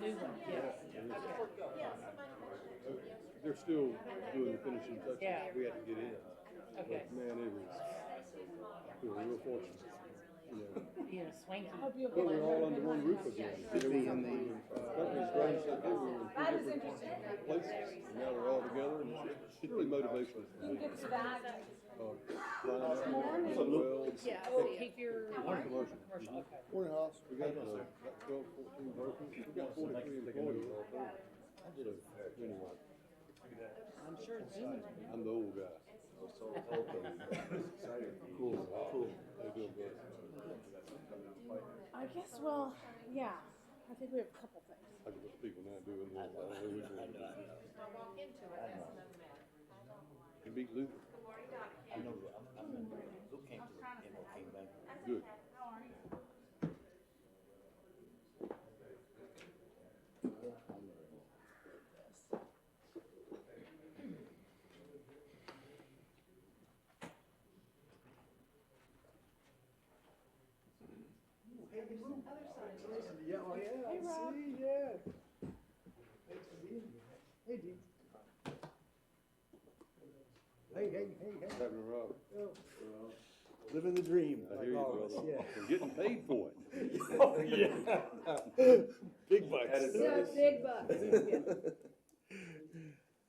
new one, yes. They're still doing the finishing touches. Yeah. We had to get in. Okay. But man, we were real fortunate. You know, Yeah, swanky. but we're all under one roof again. They were in the company's great, so they were in two different places. And now we're all together, and it's really motivational for me. Yeah, keep your Commercial. commercial, okay. Morning, House. We got 12, 14 brokers. We got 43 employees all told. So, anyway. I'm sure Zoom. I'm the old guy. Cool. They do good. I guess, well, yeah, I think we have a couple things. I can put people now doing this. I don't know which one to do. You beat Luther. I know that. Who came to the MLK Bank? Good. Yeah, oh yeah, Hey, Rob. see, yeah. Thanks for being here. Hey, Dean. Hey. What's happening, Rob? Living the dream. I hear you, brother. Yeah. I'm getting paid for it. Oh, yeah. Big bucks. Yeah, big bucks.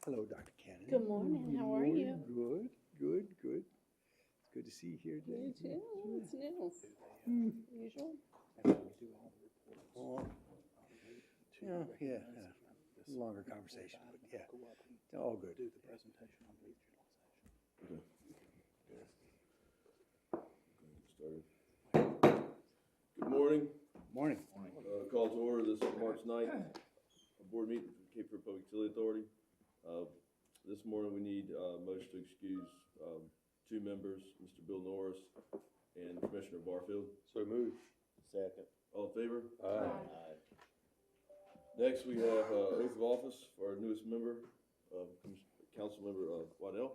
Hello, Dr. Cannon. Good morning, how are you? Good. It's good to see you here today. You too, it's new. Usual. Yeah. Longer conversation, but yeah, it's all good. Do the presentation on lead utilization. Started. Good morning. Morning. Call to order this March 9th, board meeting for Cape Fear Public Utility Authority. This morning we need a motion to excuse two members, Mr. Bill Norris and Commissioner Barfield. So move. Second. All in favor? Aye. Aye. Next, we have oath of office for our newest member, Council Member Waddell.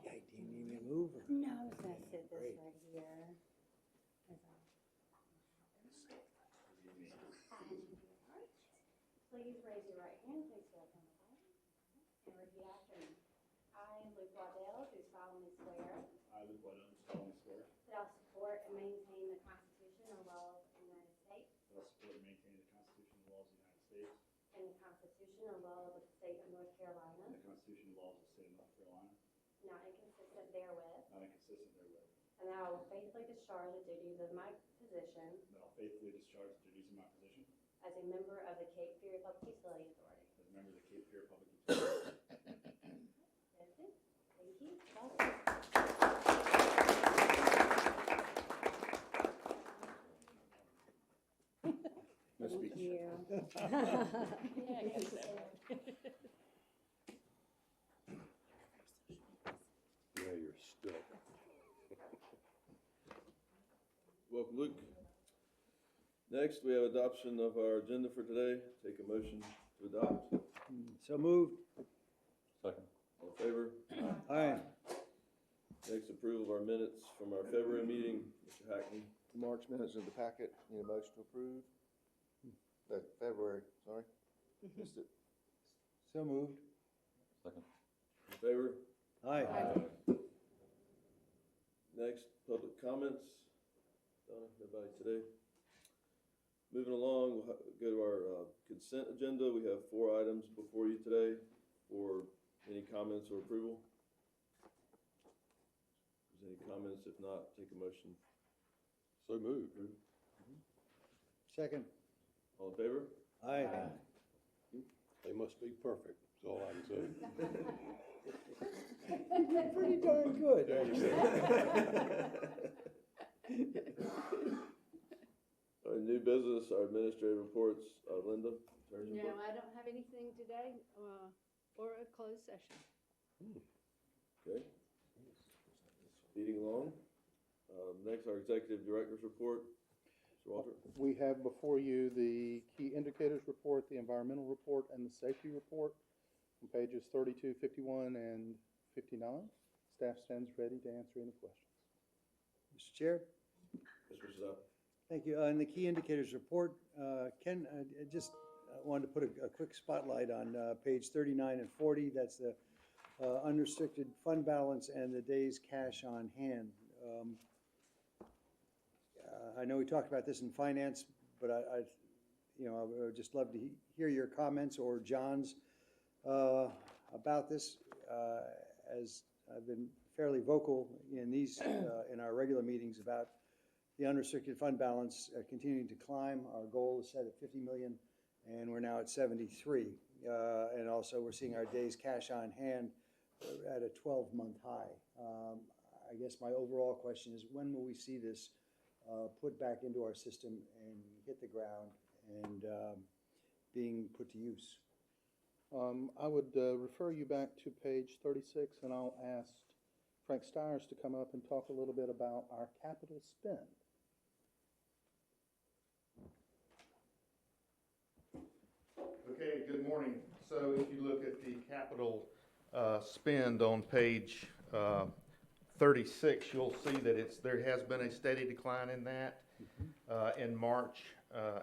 Hey, do you need me to move? Or? No, I was gonna sit this right here. Please raise your right hand, please hold on the Bible, and repeat after me. I, Luke Waddell, do solemnly swear I, Luke Waddell, do solemnly swear that I will support and maintain the Constitution and laws of the United States that I will support and maintain the Constitution and laws of the United States and the Constitution and laws of the State of North Carolina, and the Constitution and laws of the State of North Carolina, not inconsistent therewith, not inconsistent therewith, and that I will faithfully discharge the duties of my position and that I will faithfully discharge the duties of my position as a member of the Cape Fear Public Utility Authority. as a member of the Cape Fear Public Utility. That's it. Thank you. Welcome. Nice speech. Thank you. Yeah, you're stuck. Welcome, Luke. Next, we have adoption of our agenda for today. Take a motion to adopt. So moved. Second. All in favor? Aye. Next, approval of our minutes from our February meeting. Mr. Hackney. March minutes in the packet, need a motion to approve? February, sorry, missed it. So moved. Second. In favor? Aye. Next, public comments. Donna, nobody today. Moving along, we'll go to our consent agenda. We have 4 items before you today for any comments or approval. If there's any comments, if not, take a motion. So move. Second. All in favor? Aye. They must be perfect, is all I can say. Pretty darn good. New business, our administrative reports. Linda, attorney's No, report. I don't have anything today, or a closed session. Okay. Speeding along. Next, our executive director's report. Mr. Walter. We have before you the key indicators report, the environmental report, and the safety report on pages 32, 51, and 59. Staff stands ready to answer any questions. Mr. Chair? Mr. Zap? Thank you. In the key indicators report, Ken, I just wanted to put a quick spotlight on page 39 and 40. That's the unrestricted fund balance and the days cash on hand. I know we talked about this in finance, but I would just love to hear your comments or John's about this, as I've been fairly vocal in these in our regular meetings about the unrestricted fund balance continuing to climb. Our goal is set at 50 million, and we're now at 73. And also, we're seeing our days cash on hand at a 12-month high. I guess my overall question is, when will we see this put back into our system and hit the ground and being put to use? I would refer you back to page 36, and I'll ask Frank Stiers to come up and talk a little bit about our capital spend. Okay, good morning. So if you look at the capital spend on page 36, you'll see that there has been a steady decline in that. In March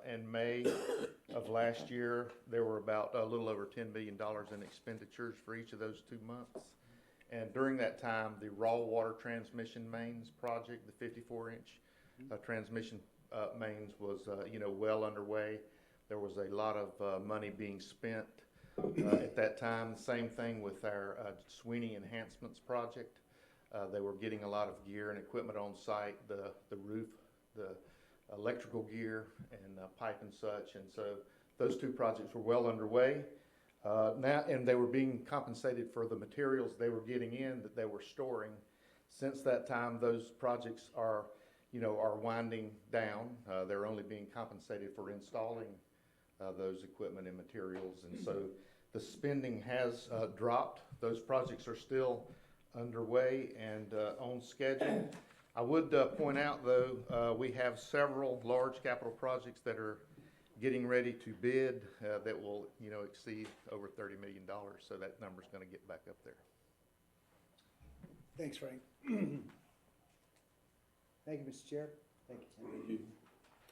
and May of last year, there were about a little over $10 million in expenditures for each of those 2 months. And during that time, the raw water transmission mains project, the 54-inch transmission mains was well underway. There was a lot of money being spent at that time. Same thing with our Sweeney Enhancements project. They were getting a lot of gear and equipment on site, the roof, the electrical gear and pipe and such. And so those 2 projects were well underway. And they were being compensated for the materials they were getting in that they were storing. Since that time, those projects are winding down. They're only being compensated for installing those equipment and materials. And so the spending has dropped. Those projects are still underway and on schedule. I would point out, though, we have several large capital projects that are getting ready to bid that will, exceed over $30 million. So that number's going to get back up there. Thanks, Frank. Thank you, Mr. Chair. Thank you, Tim. Thank you.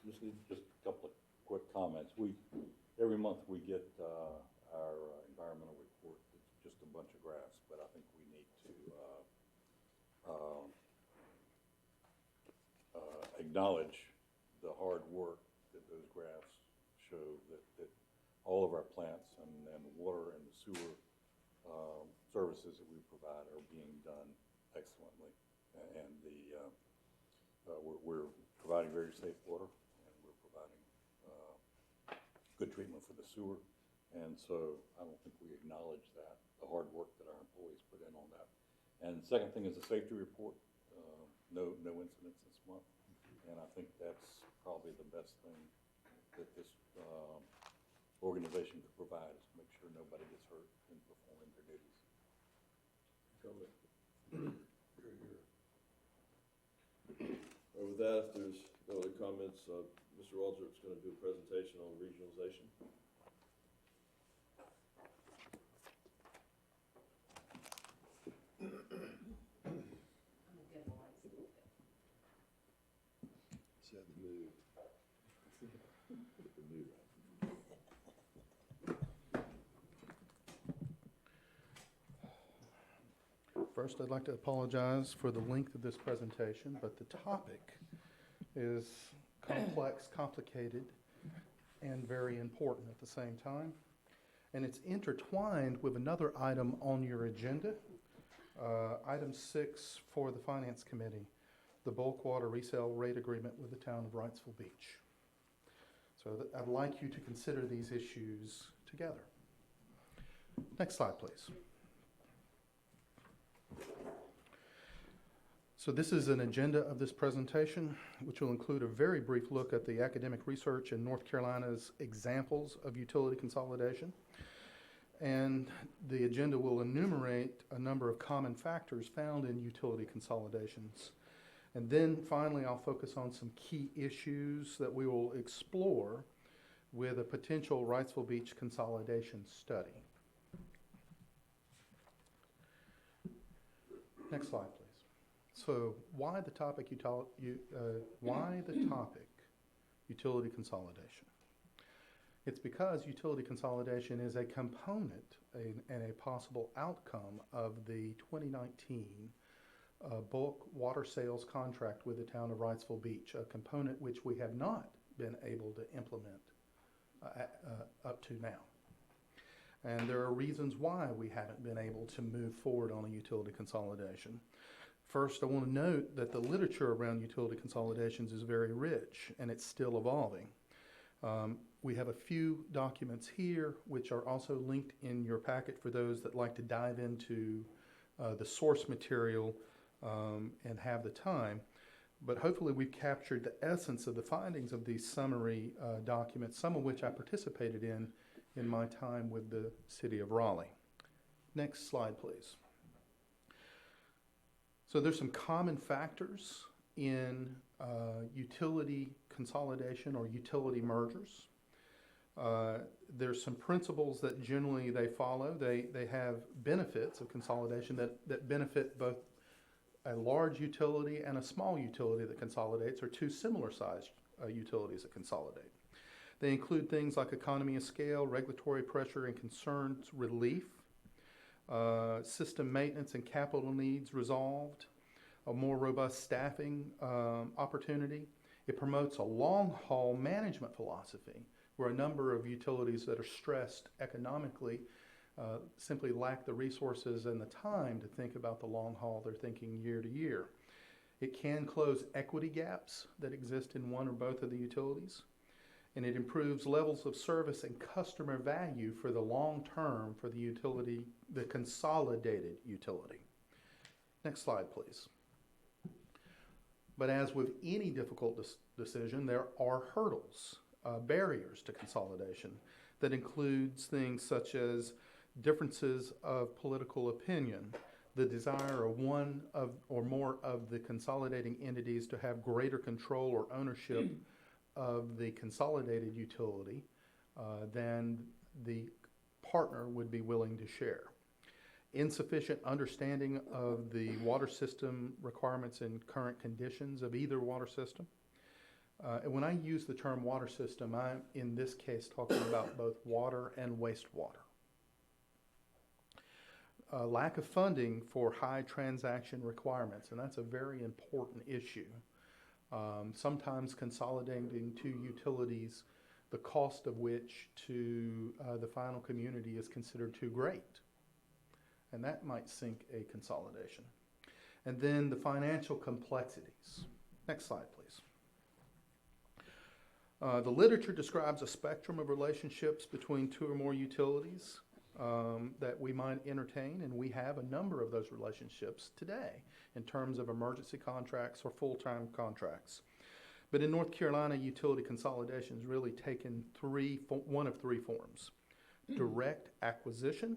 Ms. Lee? Just a couple of quick comments. Every month we get our environmental report. It's just a bunch of graphs, but I think we need to acknowledge the hard work that those graphs show, that all of our plants and water and the sewer services that we provide are being done excellently. And we're providing very safe water, and we're providing good treatment for the sewer. And so I don't think we acknowledge that, the hard work that our employees put in on that. And the second thing is the safety report. No incidents this month. And I think that's probably the best thing that this organization could provide, is to make sure nobody gets hurt in performing their duties. With that, if there's no other comments, Mr. Waldrop's going to do a presentation on regionalization. Set the mood. Get the mood right. First, I'd like to apologize for the length of this presentation, but the topic is complex, complicated, and very important at the same time. And it's intertwined with another item on your agenda, item 6 for the Finance Committee, the bulk water resale rate agreement with the town of Wrightsville Beach. So I'd like you to consider these issues together. Next slide, please. So this is an agenda of this presentation, which will include a very brief look at the academic research in North Carolina's examples of utility consolidation. And the agenda will enumerate a number of common factors found in utility consolidations. And then finally, I'll focus on some key issues that we will explore with a potential Wrightsville Beach consolidation study. Next slide, please. So why the topic utility consolidation? It's because utility consolidation is a component and a possible outcome of the 2019 bulk water sales contract with the town of Wrightsville Beach, a component which we have not been able to implement up to now. And there are reasons why we haven't been able to move forward on a utility consolidation. First, I want to note that the literature around utility consolidations is very rich and it's still evolving. We have a few documents here which are also linked in your packet for those that like to dive into the source material and have the time. But hopefully we've captured the essence of the findings of these summary documents, some of which I participated in my time with the city of Raleigh. Next slide, please. So there's some common factors in utility consolidation or utility mergers. There's some principles that generally they follow. They have benefits of consolidation that benefit both a large utility and a small utility that consolidates, or two similar sized utilities that consolidate. They include things like economy of scale, regulatory pressure and concerns relief, system maintenance and capital needs resolved, a more robust staffing opportunity. It promotes a long-haul management philosophy where a number of utilities that are stressed economically simply lack the resources and the time to think about the long haul. They're thinking year to year. It can close equity gaps that exist in one or both of the utilities. And it improves levels of service and customer value for the long term for the utility, the consolidated utility. Next slide, please. But as with any difficult decision, there are hurdles, barriers to consolidation that includes things such as differences of political opinion, the desire of one of or more of the consolidating entities to have greater control or ownership of the consolidated utility than the partner would be willing to share. Insufficient understanding of the water system requirements and current conditions of either water system. And when I use the term water system, I'm in this case talking about both water and wastewater. Lack of funding for high transaction requirements, and that's a very important issue. Sometimes consolidating two utilities, the cost of which to the final community is considered too great. And that might sink a consolidation. And then the financial complexities. Next slide, please. The literature describes a spectrum of relationships between two or more utilities that we might entertain, and we have a number of those relationships today in terms of emergency contracts or full-time contracts. But in North Carolina, utility consolidation has really taken one of three forms. Direct acquisition,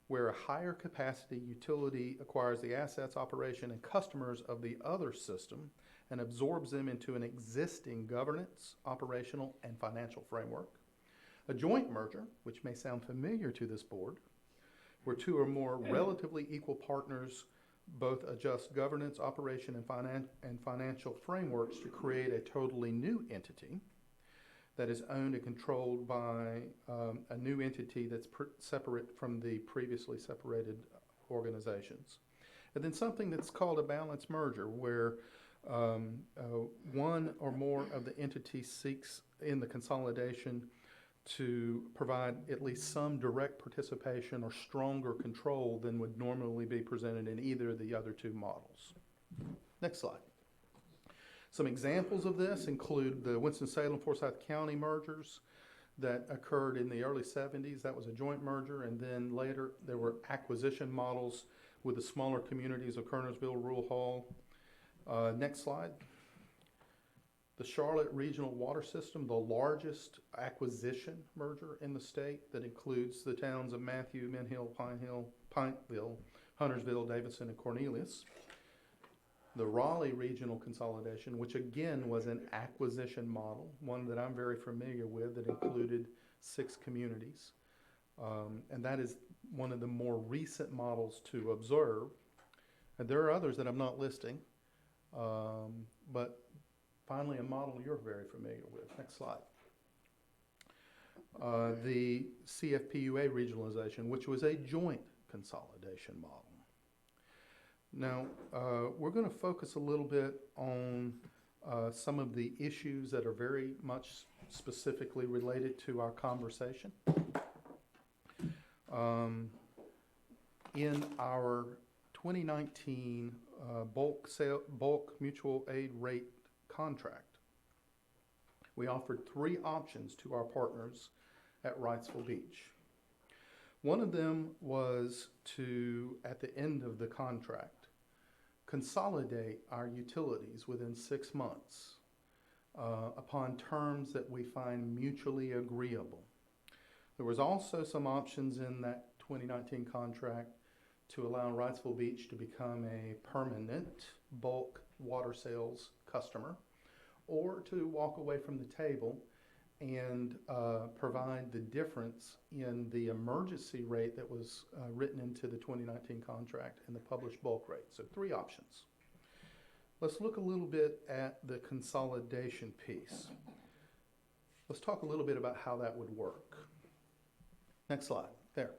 where a higher capacity utility acquires the assets, operation, and customers of the other system and absorbs them into an existing governance, operational, and financial framework. A joint merger, which may sound familiar to this board, where two or more relatively equal partners both adjust governance, operation, and financial frameworks to create a totally new entity that is owned and controlled by a new entity that's separate from the previously separated organizations. And then something that's called a balanced merger, where one or more of the entities seeks in the consolidation to provide at least some direct participation or stronger control than would normally be presented in either of the other two models. Next slide. Some examples of this include the Winston-Salem-Forsyth County mergers that occurred in the early 70s. That was a joint merger, and then later there were acquisition models with the smaller communities of Kernersville, Rural Hall. Next slide. The Charlotte Regional Water System, the largest acquisition merger in the state that includes the towns of Matthew, Menhill, Pineville, Huntersville, Davidson, and Cornelius. The Raleigh Regional Consolidation, which again was an acquisition model, one that I'm very familiar with, that included 6 communities. And that is one of the more recent models to observe. And there are others that I'm not listing, but finally a model you're very familiar with. Next slide. The CFPUA regionalization, which was a joint consolidation model. Now, we're going to focus a little bit on some of the issues that are very much specifically related to our conversation. In our 2019 bulk mutual aid rate contract, we offered 3 options to our partners at Wrightsville Beach. One of them was to, at the end of the contract, consolidate our utilities within 6 months upon terms that we find mutually agreeable. There was also some options in that 2019 contract to allow Wrightsville Beach to become a permanent bulk water sales customer, or to walk away from the table and provide the difference in the emergency rate that was written into the 2019 contract and the published bulk rate. So 3 options. Let's look a little bit at the consolidation piece. Let's talk a little bit about how that would work. Next slide. There.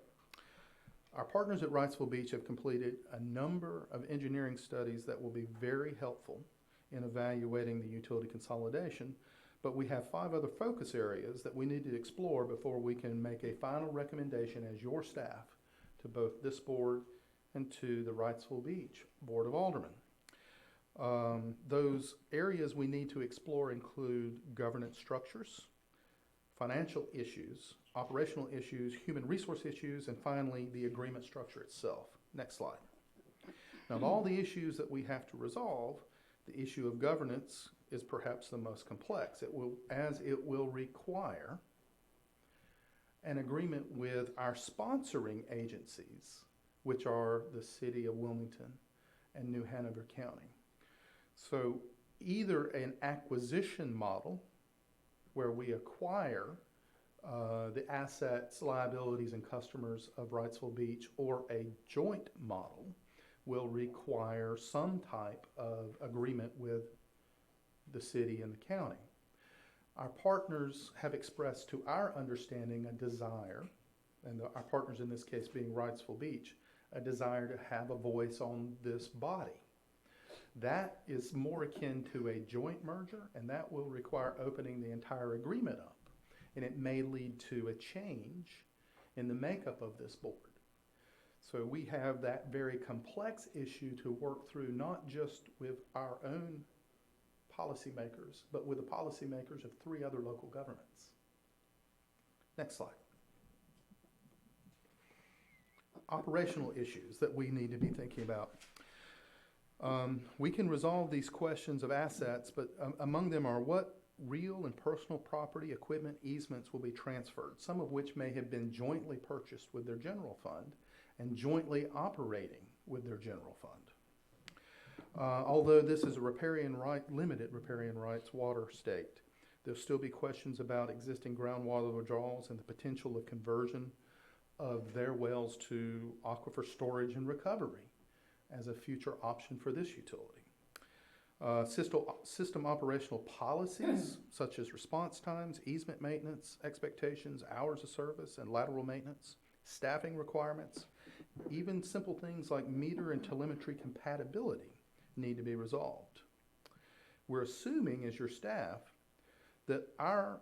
Our partners at Wrightsville Beach have completed a number of engineering studies that will be very helpful in evaluating the utility consolidation, but we have 5 other focus areas that we need to explore before we can make a final recommendation as your staff to both this board and to the Wrightsville Beach Board of Aldermen. Those areas we need to explore include governance structures, financial issues, operational issues, human resource issues, and finally, the agreement structure itself. Next slide. Now, of all the issues that we have to resolve, the issue of governance is perhaps the most complex. It will require an agreement with our sponsoring agencies, which are the City of Wilmington and New Hanover County. So either an acquisition model where we acquire the assets, liabilities, and customers of Wrightsville Beach, or a joint model will require some type of agreement with the city and the county. Our partners have expressed to our understanding a desire, and our partners in this case being Wrightsville Beach, a desire to have a voice on this body. That is more akin to a joint merger, and that will require opening the entire agreement up. And it may lead to a change in the makeup of this board. So we have that very complex issue to work through, not just with our own policymakers, but with the policymakers of 3 other local governments. Next slide. Operational issues that we need to be thinking about. We can resolve these questions of assets, but among them are what real and personal property, equipment, easements will be transferred, some of which may have been jointly purchased with their general fund and jointly operating with their general fund. Although this is a limited riparian rights water state, there'll still be questions about existing groundwater withdrawals and the potential of conversion of their wells to aquifer storage and recovery as a future option for this utility. System operational policies such as response times, easement maintenance, expectations, hours of service, and lateral maintenance, staffing requirements, even simple things like meter and telemetry compatibility need to be resolved. We're assuming as your staff that our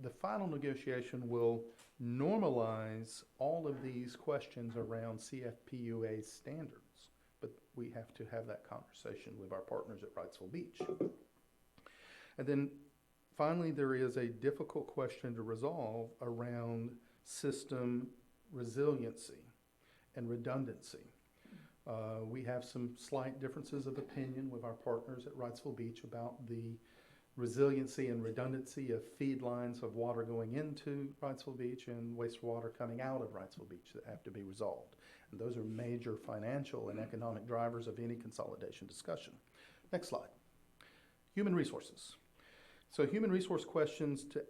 the final negotiation will normalize all of these questions around CFPUA standards. But we have to have that conversation with our partners at Wrightsville Beach. And then finally, there is a difficult question to resolve around system resiliency and redundancy. We have some slight differences of opinion with our partners at Wrightsville Beach about the resiliency and redundancy of feed lines of water going into Wrightsville Beach and wastewater coming out of Wrightsville Beach that have to be resolved. And those are major financial and economic drivers of any consolidation discussion. Next slide. Human resources. So human resource questions to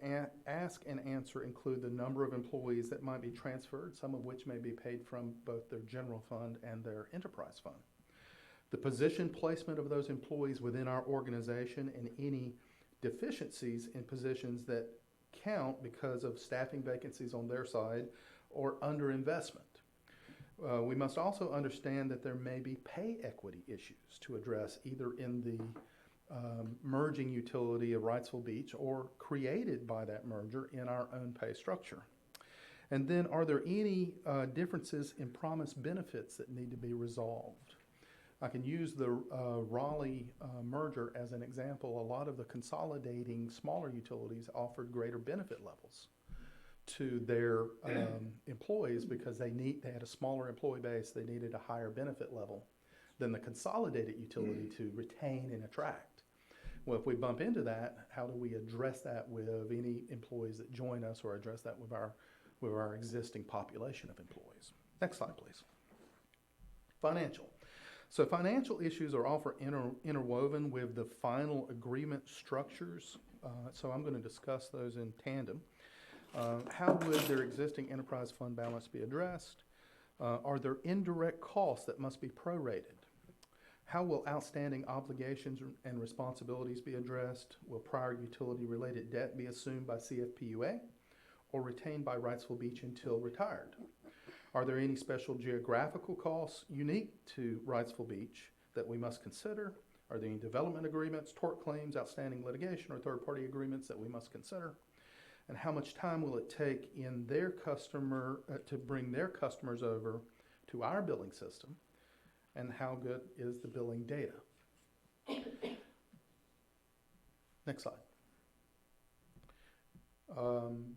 ask and answer include the number of employees that might be transferred, some of which may be paid from both their general fund and their enterprise fund. The position placement of those employees within our organization and any deficiencies in positions that count because of staffing vacancies on their side or underinvestment. We must also understand that there may be pay equity issues to address either in the merging utility of Wrightsville Beach or created by that merger in our own pay structure. And then are there any differences in promised benefits that need to be resolved? I can use the Raleigh merger as an example. A lot of the consolidating smaller utilities offered greater benefit levels to their employees because they had a smaller employee base. They needed a higher benefit level than the consolidated utility to retain and attract. Well, if we bump into that, how do we address that with any employees that join us or address that with our existing population of employees? Next slide, please. Financial. So financial issues are often interwoven with the final agreement structures. So I'm going to discuss those in tandem. How would their existing enterprise fund balance be addressed? Are there indirect costs that must be prorated? How will outstanding obligations and responsibilities be addressed? Will prior utility-related debt be assumed by CFPUA or retained by Wrightsville Beach until retired? Are there any special geographical costs unique to Wrightsville Beach that we must consider? Are there any development agreements, tort claims, outstanding litigation, or third-party agreements that we must consider? And how much time will it take in their customer to bring their customers over to our billing system? And how good is the billing data? Next slide.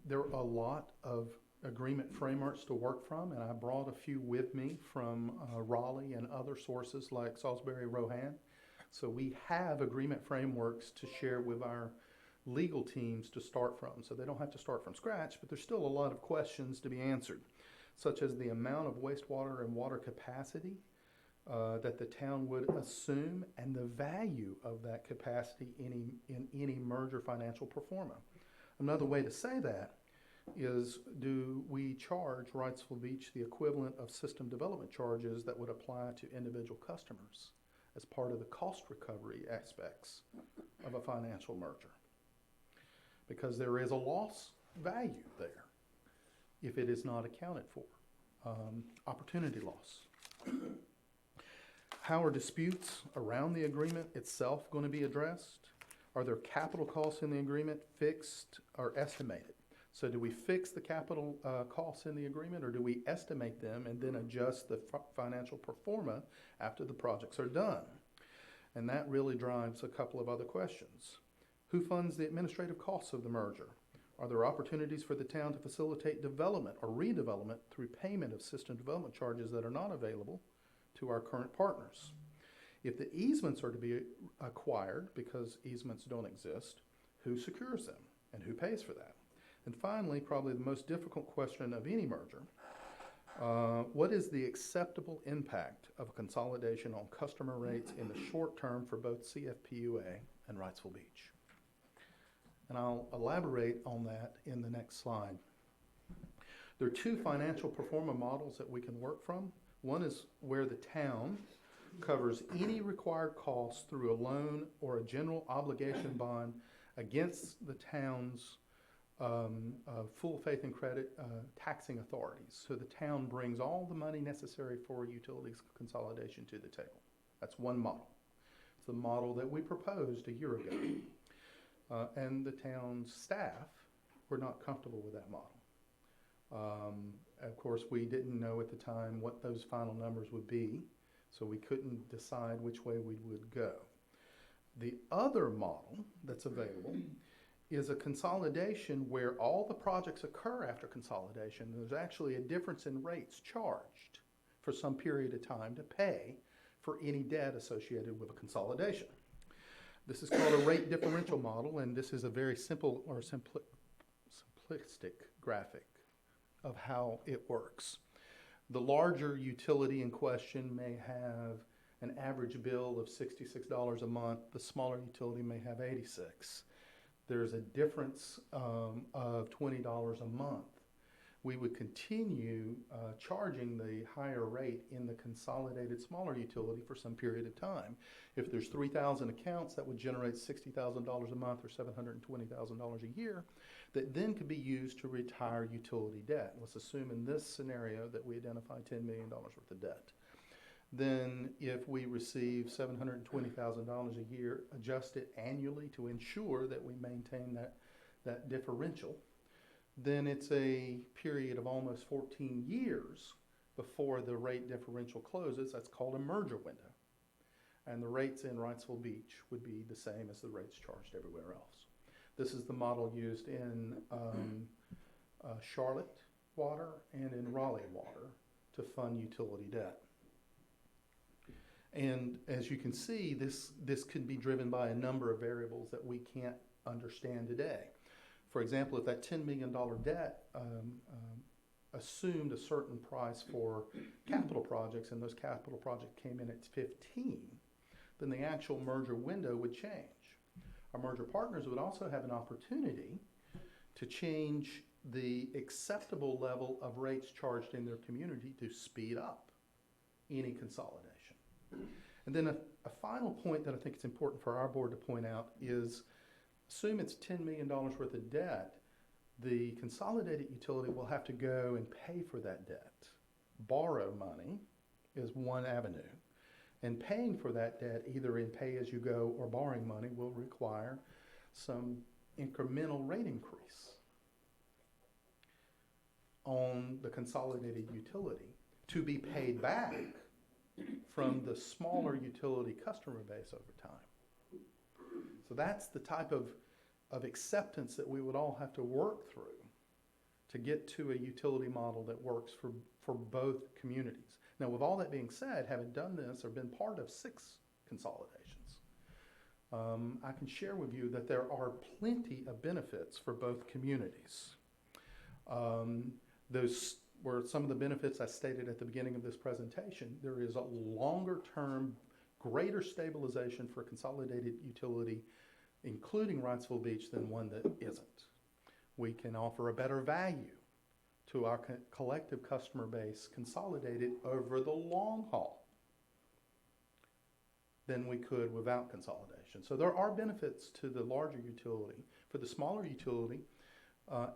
There are a lot of agreement frameworks to work from, and I brought a few with me from Raleigh and other sources like Salisbury, Rohan. So we have agreement frameworks to share with our legal teams to start from. So they don't have to start from scratch, but there's still a lot of questions to be answered, such as the amount of wastewater and water capacity that the town would assume and the value of that capacity in any merger financial pro forma. Another way to say that is, do we charge Wrightsville Beach the equivalent of system development charges that would apply to individual customers as part of the cost recovery aspects of a financial merger? Because there is a loss value there if it is not accounted for. Opportunity loss. How are disputes around the agreement itself going to be addressed? Are there capital costs in the agreement fixed or estimated? So do we fix the capital costs in the agreement, or do we estimate them and then adjust the financial pro forma after the projects are done? And that really drives a couple of other questions. Who funds the administrative costs of the merger? Are there opportunities for the town to facilitate development or redevelopment through payment of system development charges that are not available to our current partners? If the easements are to be acquired, because easements don't exist, who secures them and who pays for that? And finally, probably the most difficult question of any merger, what is the acceptable impact of a consolidation on customer rates in the short term for both CFPUA and Wrightsville Beach? And I'll elaborate on that in the next slide. There are two financial pro forma models that we can work from. One is where the town covers any required costs through a loan or a general obligation bond against the town's full faith and credit taxing authorities. So the town brings all the money necessary for utilities consolidation to the table. That's one model. It's the model that we proposed a year ago. And the town's staff were not comfortable with that model. Of course, we didn't know at the time what those final numbers would be, so we couldn't decide which way we would go. The other model that's available is a consolidation where all the projects occur after consolidation. There's actually a difference in rates charged for some period of time to pay for any debt associated with a consolidation. This is called a rate differential model, and this is a very simple or simplistic graphic of how it works. The larger utility in question may have an average bill of $66 a month. The smaller utility may have $86. there's a difference of $20 a month. We would continue charging the higher rate in the consolidated smaller utility for some period of time. If there's 3,000 accounts, that would generate $60,000 a month or $720,000 a year that then could be used to retire utility debt. Let's assume in this scenario that we identify $10 million worth of debt. Then if we receive $720,000 a year, adjust it annually to ensure that we maintain that differential, then it's a period of almost 14 years before the rate differential closes. That's called a merger window. And the rates in Wrightsville Beach would be the same as the rates charged everywhere else. This is the model used in Charlotte Water and in Raleigh Water to fund utility debt. And as you can see, this can be driven by a number of variables that we can't understand today. For example, if that $10 million debt assumed a certain price for capital projects and those capital projects came in at 15, then the actual merger window would change. Our merger partners would also have an opportunity to change the acceptable level of rates charged in their community to speed up any consolidation. And then a final point that I think it's important for our board to point out is, assume it's $10 million worth of debt, the consolidated utility will have to go and pay for that debt. Borrow money is one avenue. And paying for that debt, either in pay-as-you-go or borrowing money, will require some incremental rate increase on the consolidated utility to be paid back from the smaller utility customer base over time. So that's the type of acceptance that we would all have to work through to get to a utility model that works for both communities. Now, with all that being said, having done this or been part of 6 consolidations, I can share with you that there are plenty of benefits for both communities. Those were some of the benefits I stated at the beginning of this presentation. There is a longer-term, greater stabilization for a consolidated utility, including Wrightsville Beach, than one that isn't. We can offer a better value to our collective customer base consolidated over the long haul than we could without consolidation. So there are benefits to the larger utility. For the smaller utility,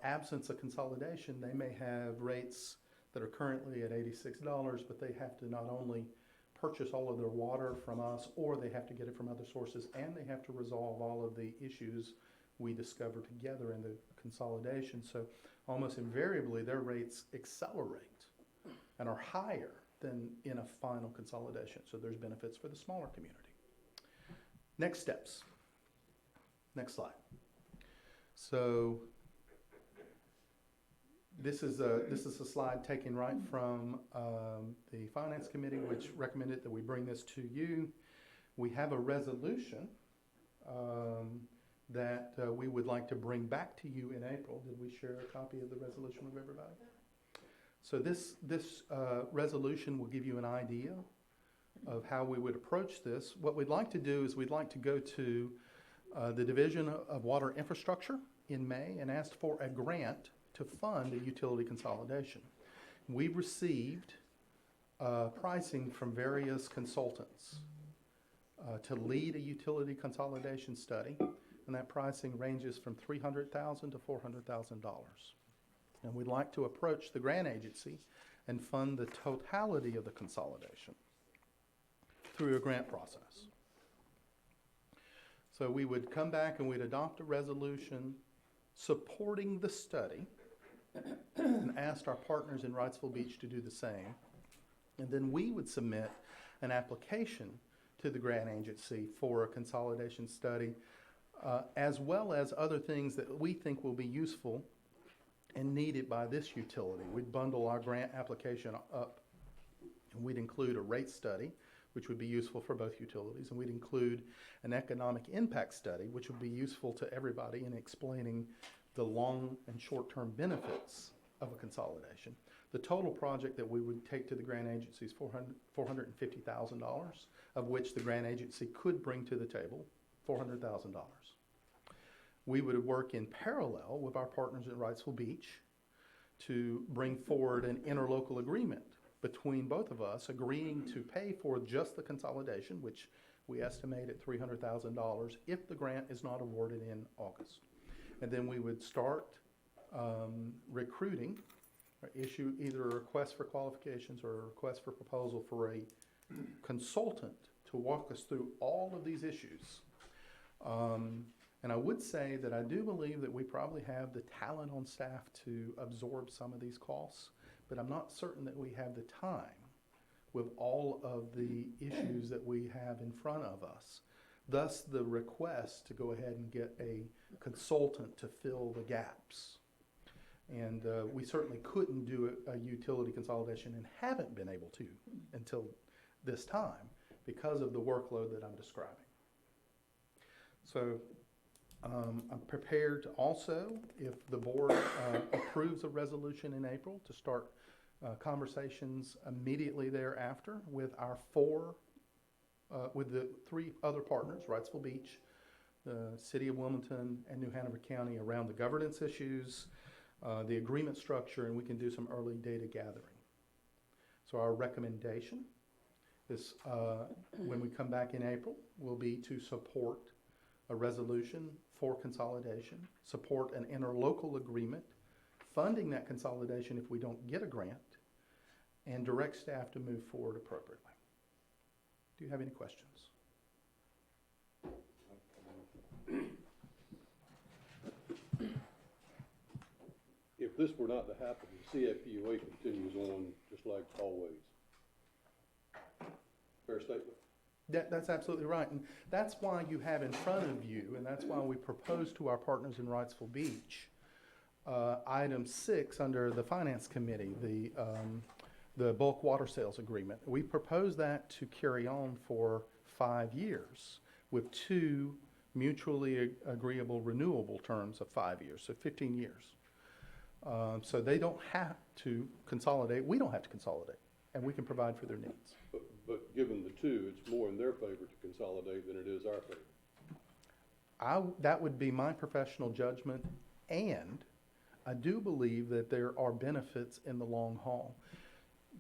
absence of consolidation, they may have rates that are currently at $86, but they have to not only purchase all of their water from us, or they have to get it from other sources, and they have to resolve all of the issues we discover together in the consolidation. So almost invariably, their rates accelerate and are higher than in a final consolidation. So there's benefits for the smaller community. Next steps. Next slide. So this is a slide taken right from the Finance Committee, which recommended that we bring this to you. We have a resolution that we would like to bring back to you in April. Did we share a copy of the resolution with everybody? So this resolution will give you an idea of how we would approach this. What we'd like to do is we'd like to go to the Division of Water Infrastructure in May and ask for a grant to fund a utility consolidation. We received pricing from various consultants to lead a utility consolidation study, and that pricing ranges from $300,000 to $400,000. And we'd like to approach the grant agency and fund the totality of the consolidation through a grant process. So we would come back and we'd adopt a resolution supporting the study and asked our partners in Wrightsville Beach to do the same. And then we would submit an application to the grant agency for a consolidation study, as well as other things that we think will be useful and needed by this utility. We'd bundle our grant application up, and we'd include a rate study, which would be useful for both utilities, and we'd include an economic impact study, which would be useful to everybody in explaining the long and short-term benefits of a consolidation. The total project that we would take to the grant agency is $450,000, of which the grant agency could bring to the table $400,000. we would work in parallel with our partners at Wrightsville Beach to bring forward an interlocal agreement between both of us, agreeing to pay for just the consolidation, which we estimate at $300,000 if the grant is not awarded in August. And then we would start recruiting, or issue either a request for qualifications or a request for proposal for a consultant to walk us through all of these issues. And I would say that I do believe that we probably have the talent on staff to absorb some of these costs, but I'm not certain that we have the time with all of the issues that we have in front of us. Thus, the request to go ahead and get a consultant to fill the gaps. And we certainly couldn't do a utility consolidation and haven't been able to until this time because of the workload that I'm describing. So I'm prepared to also, if the board approves a resolution in April, to start conversations immediately thereafter with our with the 3 other partners, Wrightsville Beach, the City of Wilmington, and New Hanover County, around the governance issues, the agreement structure, and we can do some early data gathering. So our recommendation is, when we come back in April, will be to support a resolution for consolidation, support an interlocal agreement, funding that consolidation if we don't get a grant, and direct staff to move forward appropriately. Do you have any questions? If this were not to happen, the CFPUA continues on just like always. Fair statement? That's absolutely right. And that's why you have in front of you, and that's why we propose to our partners in Wrightsville Beach, item 6 under the Finance Committee, the bulk water sales agreement. We propose that to carry on for 5 years with 2 mutually agreeable renewable terms of 5 years, so 15 years. So they don't have to consolidate. We don't have to consolidate, and we can provide for their needs. But given the 2, it's more in their favor to consolidate than it is our favor. That would be my professional judgment, and I do believe that there are benefits in the long haul.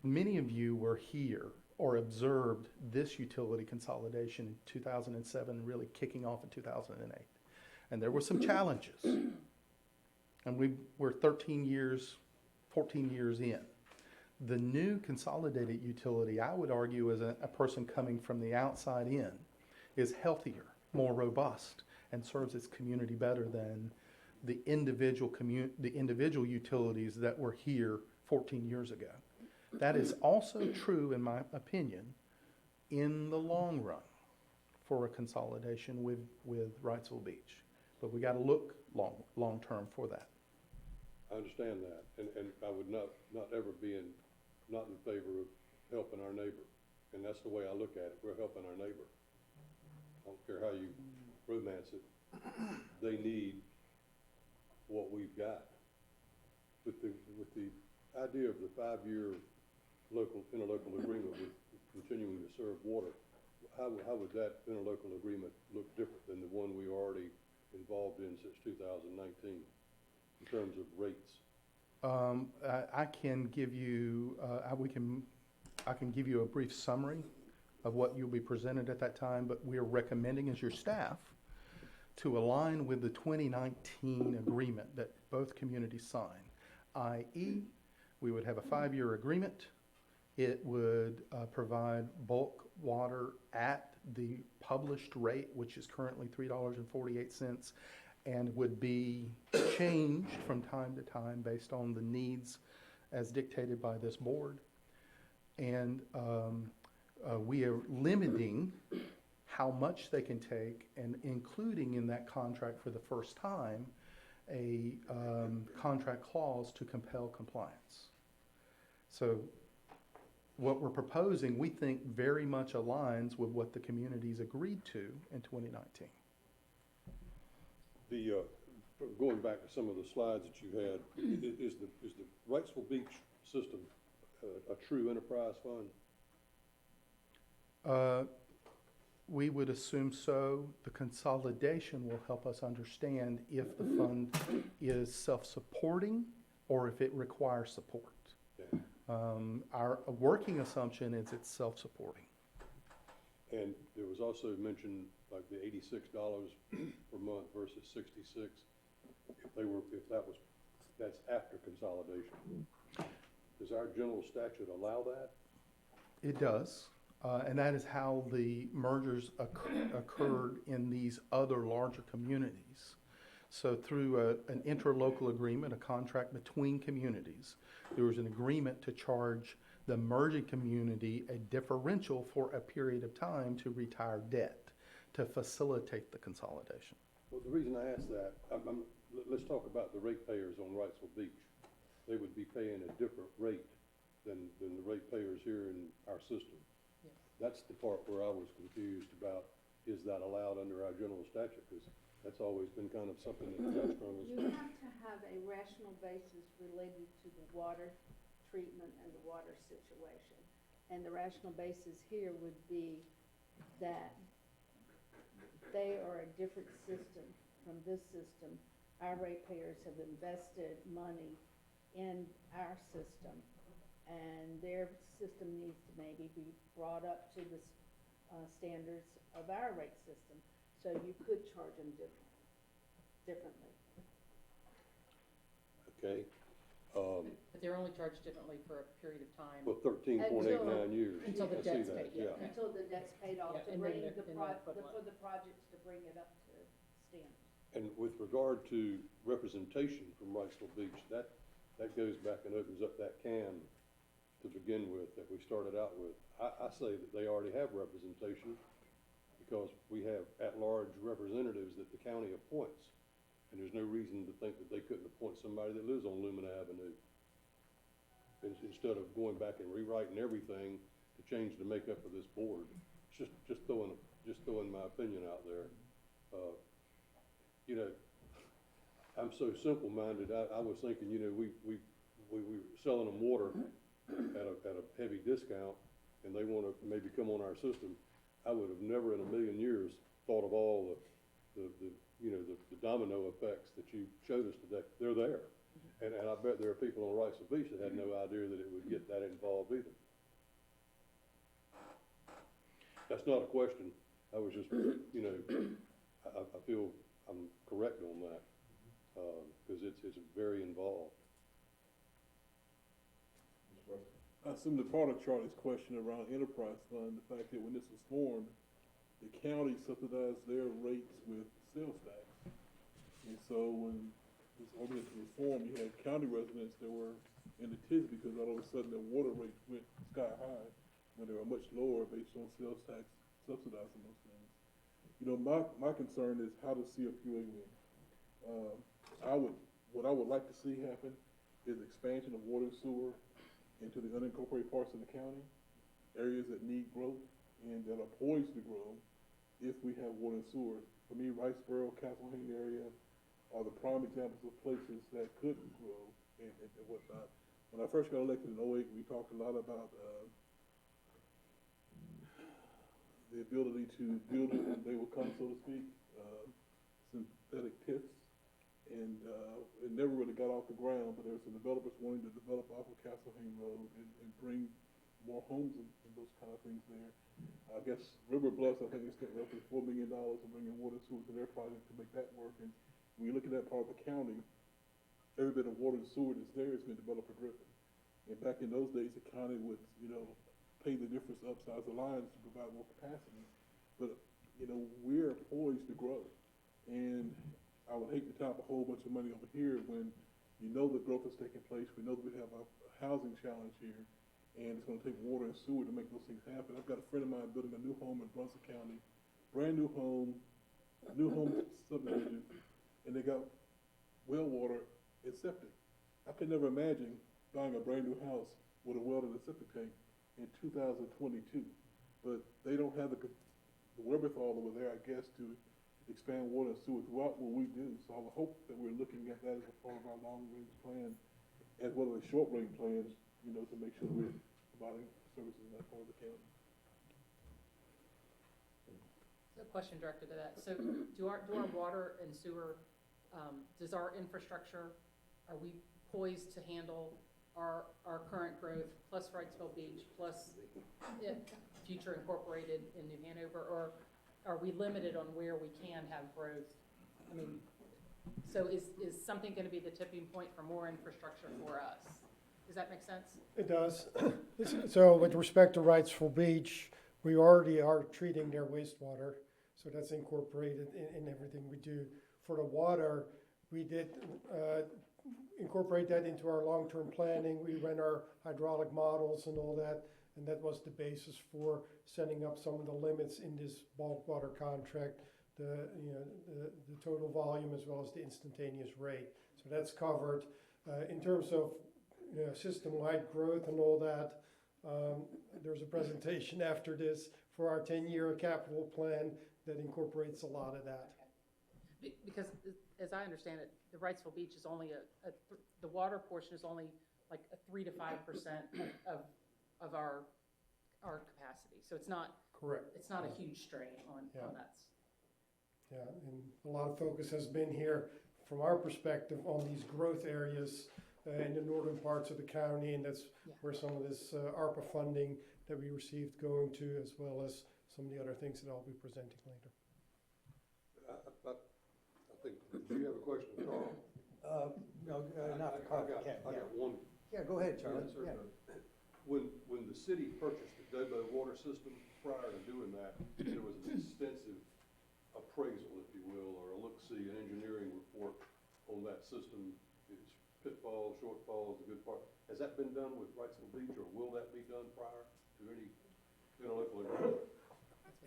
Many of you were here or observed this utility consolidation in 2007, really kicking off in 2008. And there were some challenges. And we're 13 years, 14 years in. The new consolidated utility, I would argue, as a person coming from the outside in, is healthier, more robust, and serves its community better than the individual utilities that were here 14 years ago. That is also true, in my opinion, in the long run for a consolidation with Wrightsville Beach. But we got to look long term for that. I understand that, and I would not ever be not in favor of helping our neighbor, and that's the way I look at it. We're helping our neighbor. I don't care how you romance it. They need what we've got. With the idea of the 5-year interlocal agreement with continuing to serve water, how would that interlocal agreement look different than the one we already involved in since 2019 in terms of rates? I can give you I can give you a brief summary of what you'll be presented at that time, but we are recommending as your staff to align with the 2019 agreement that both communities sign, i.e., we would have a 5-year agreement. It would provide bulk water at the published rate, which is currently $3.48, and would be changed from time to time based on the needs as dictated by this board. And we are limiting how much they can take, and including in that contract for the first time a contract clause to compel compliance. So what we're proposing, we think, very much aligns with what the communities agreed to in 2019. Going back to some of the slides that you had, is the Wrightsville Beach system a true enterprise fund? We would assume so. The consolidation will help us understand if the fund is self-supporting or if it requires support. Yeah. Our working assumption is it's self-supporting. And there was also mentioned like the $86 per month versus 66. That's after consolidation. Does our general statute allow that? It does, and that is how the mergers occurred in these other larger communities. So through an interlocal agreement, a contract between communities, there was an agreement to charge the merging community a differential for a period of time to retire debt, to facilitate the consolidation. Well, the reason I ask that, let's talk about the ratepayers on Wrightsville Beach. They would be paying a different rate than the ratepayers here in our system. Yes. That's the part where I was confused about, is that allowed under our general statute? Because that's always been kind of something that got strung as You have to have a rational basis related to the water treatment and the water situation. And the rational basis here would be that they are a different system from this system. Our ratepayers have invested money in our system, and their system needs to maybe be brought up to the standards of our rate system. So you could charge them differently. Okay. But they're only charged differently for a period of time. Well, 13.89 years. Until the I see debt's that, paid, yeah. Until the debt's paid off, Yeah, to and bring then the they're equivalent. for the projects to bring it up to standards. And with regard to representation from Wrightsville Beach, that goes back and opens up that can to begin with that we started out with. I say that they already have representation because we have at-large representatives that the county appoints. And there's no reason to think that they couldn't appoint somebody that lives on Lumina Avenue. Instead of going back and rewriting everything to change the makeup of this board. It's just throwing my opinion out there. You know, I'm so simple-minded. I was thinking, you know, we were selling them water at a heavy discount, and they want to maybe come on our system. I would have never in a million years thought of all the domino effects that you showed us today. They're there. And I bet there are people on Wrightsville Beach that had no idea that it would get that involved either. That's not a question. I was just, you know, I feel I'm correct on that, because it's very involved. I assume the part of Charlie's question around enterprise fund, the fact that when this was formed, the county subsidized their rates with sales tax. And so when this ordinance was formed, you had county residents that were in the tizzy because all of a sudden their water rates went sky high when they were much lower based on sales tax subsidizing those things. You know, my concern is how does CFPUA win? What I would like to see happen is expansion of water and sewer into the unincorporated parts of the county, areas that need growth and that are poised to grow if we have water and sewer. For me, Riceboro, Castle Hayne area are the prime examples of places that could grow and whatnot. When I first got elected in 2008, we talked a lot about the ability to build it when they will come, so to speak, synthetic tips. And it never really got off the ground, but there were some developers wanting to develop off of Castle Hayne Road and bring more homes and those kind of things there. I guess River Bluffs, I think they spent roughly $4 million on bringing water and sewer to their project to make that work. And when you look at that part of the county, every bit of water and sewer that's there has been developer driven. And back in those days, the county would, you know, pay the difference to upsize the lines to provide more capacity. But, you know, we're poised to grow. And I would hate to tap a whole bunch of money over here when you know the growth is taking place. We know that we have a housing challenge here, and it's going to take water and sewer to make those things happen. I've got a friend of mine building a new home in Brunswick County, brand new home subdivision, and they got well water and septic. I could never imagine buying a brand new house with a well and a septic tank in 2022, but they don't have the wherewithal over there, I guess, to expand water and sewer throughout what we do. So I would hope that we're looking at that as a part of our long-range plan, as well as short-range plans, you know, to make sure we're providing services in that part of the county. a question directed to that. So do our water and sewer, does our infrastructure, are we poised to handle our current growth, plus Wrightsville Beach, plus future incorporated in New Hanover, or are we limited on where we can have growth? I mean, so is something gonna be the tipping point for more infrastructure for us? Does that make sense? It does. So with respect to Wrightsville Beach, we already are treating their wastewater, so that's incorporated in everything we do. For the water, we did incorporate that into our long-term planning. We ran our hydraulic models and all that, and that was the basis for setting up some of the limits in this bulk water contract, the total volume as well as the instantaneous rate. So that's covered. In terms of system-wide growth and all that, there's a presentation after this for our 10-year capital plan that incorporates a lot of that. Because as I understand it, the Wrightsville Beach is only the water portion is only like a 3 to 5% of our capacity. So it's not Correct. It's not a huge strain on that. Yeah, and a lot of focus has been here from our perspective on these growth areas in the northern parts of the county, and that's where some of this ARPA funding that we received going to, as well as some of the other things that I'll be presenting later. I think, do you have a question, Carl? No, not for Carl. I got one. Yeah, go ahead, Charlie. Yeah. When the city purchased the Dobo water system, prior to doing that, there was an extensive appraisal, if you will, or a look-see, an engineering report on that system, its pitfalls, shortfalls, the good part. Has that been done with Wrightsville Beach, or will that be done prior to any intellectual agreement?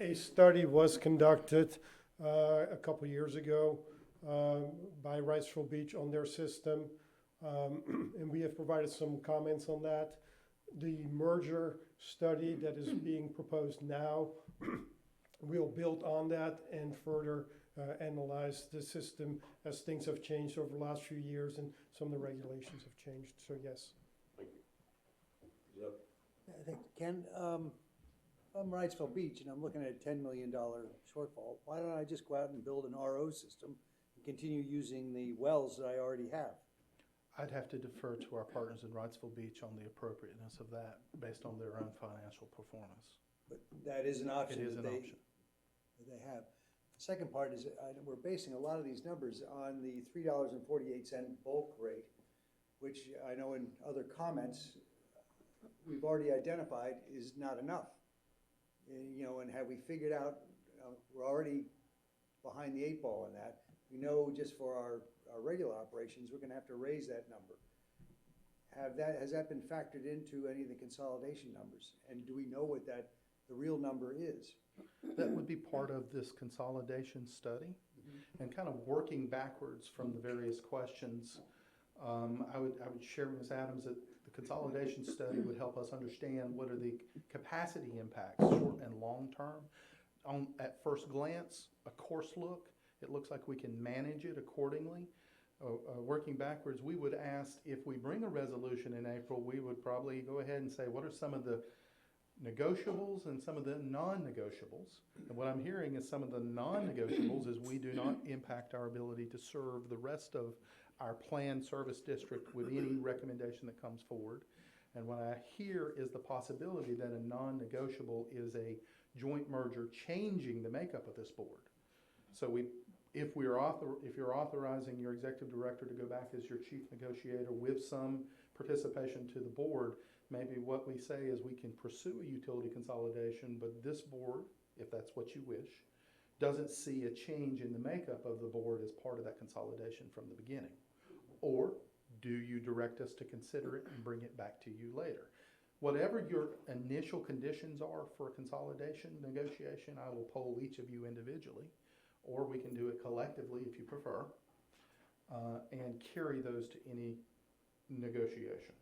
A study was conducted a couple years ago by Wrightsville Beach on their system, and we have provided some comments on that. The merger study that is being proposed now will build on that and further analyze the system as things have changed over the last few years and some of the regulations have changed. So yes. Thank you. Yep. I think, Ken, I'm Wrightsville Beach and I'm looking at a $10 million shortfall. Why don't I just go out and build an RO system and continue using the wells that I already have? I'd have to defer to our partners in Wrightsville Beach on the appropriateness of that based on their own financial performance. But that is an option. It is an option that they have. The second part is we're basing a lot of these numbers on the $3.48 bulk rate, which I know in other comments we've already identified is not enough. And have we figured out, we're already behind the 8 ball on that. We know just for our regular operations, we're going to have to raise that number. Has that been factored into any of the consolidation numbers? And do we know what the real number is? That would be part of this consolidation study, and kind of working backwards from the various questions. I would share with Ms. Adams that the consolidation study would help us understand what are the capacity impacts, short and long term. At first glance, a coarse look, it looks like we can manage it accordingly. Working backwards, we would ask, if we bring a resolution in April, we would probably go ahead and say, what are some of the negotiables and some of the non-negotiables? And what I'm hearing is some of the non-negotiables is we do not impact our ability to serve the rest of our planned service district with any recommendation that comes forward. And what I hear is the possibility that a non-negotiable is a joint merger changing the makeup of this board. So if you're authorizing your executive director to go back as your chief negotiator with some participation to the board, maybe what we say is we can pursue a utility consolidation, but this board, if that's what you wish, doesn't see a change in the makeup of the board as part of that consolidation from the beginning. Or do you direct us to consider it and bring it back to you later? Whatever your initial conditions are for a consolidation negotiation, I will poll each of you individually, or we can do it collectively if you prefer, and carry those to any negotiation.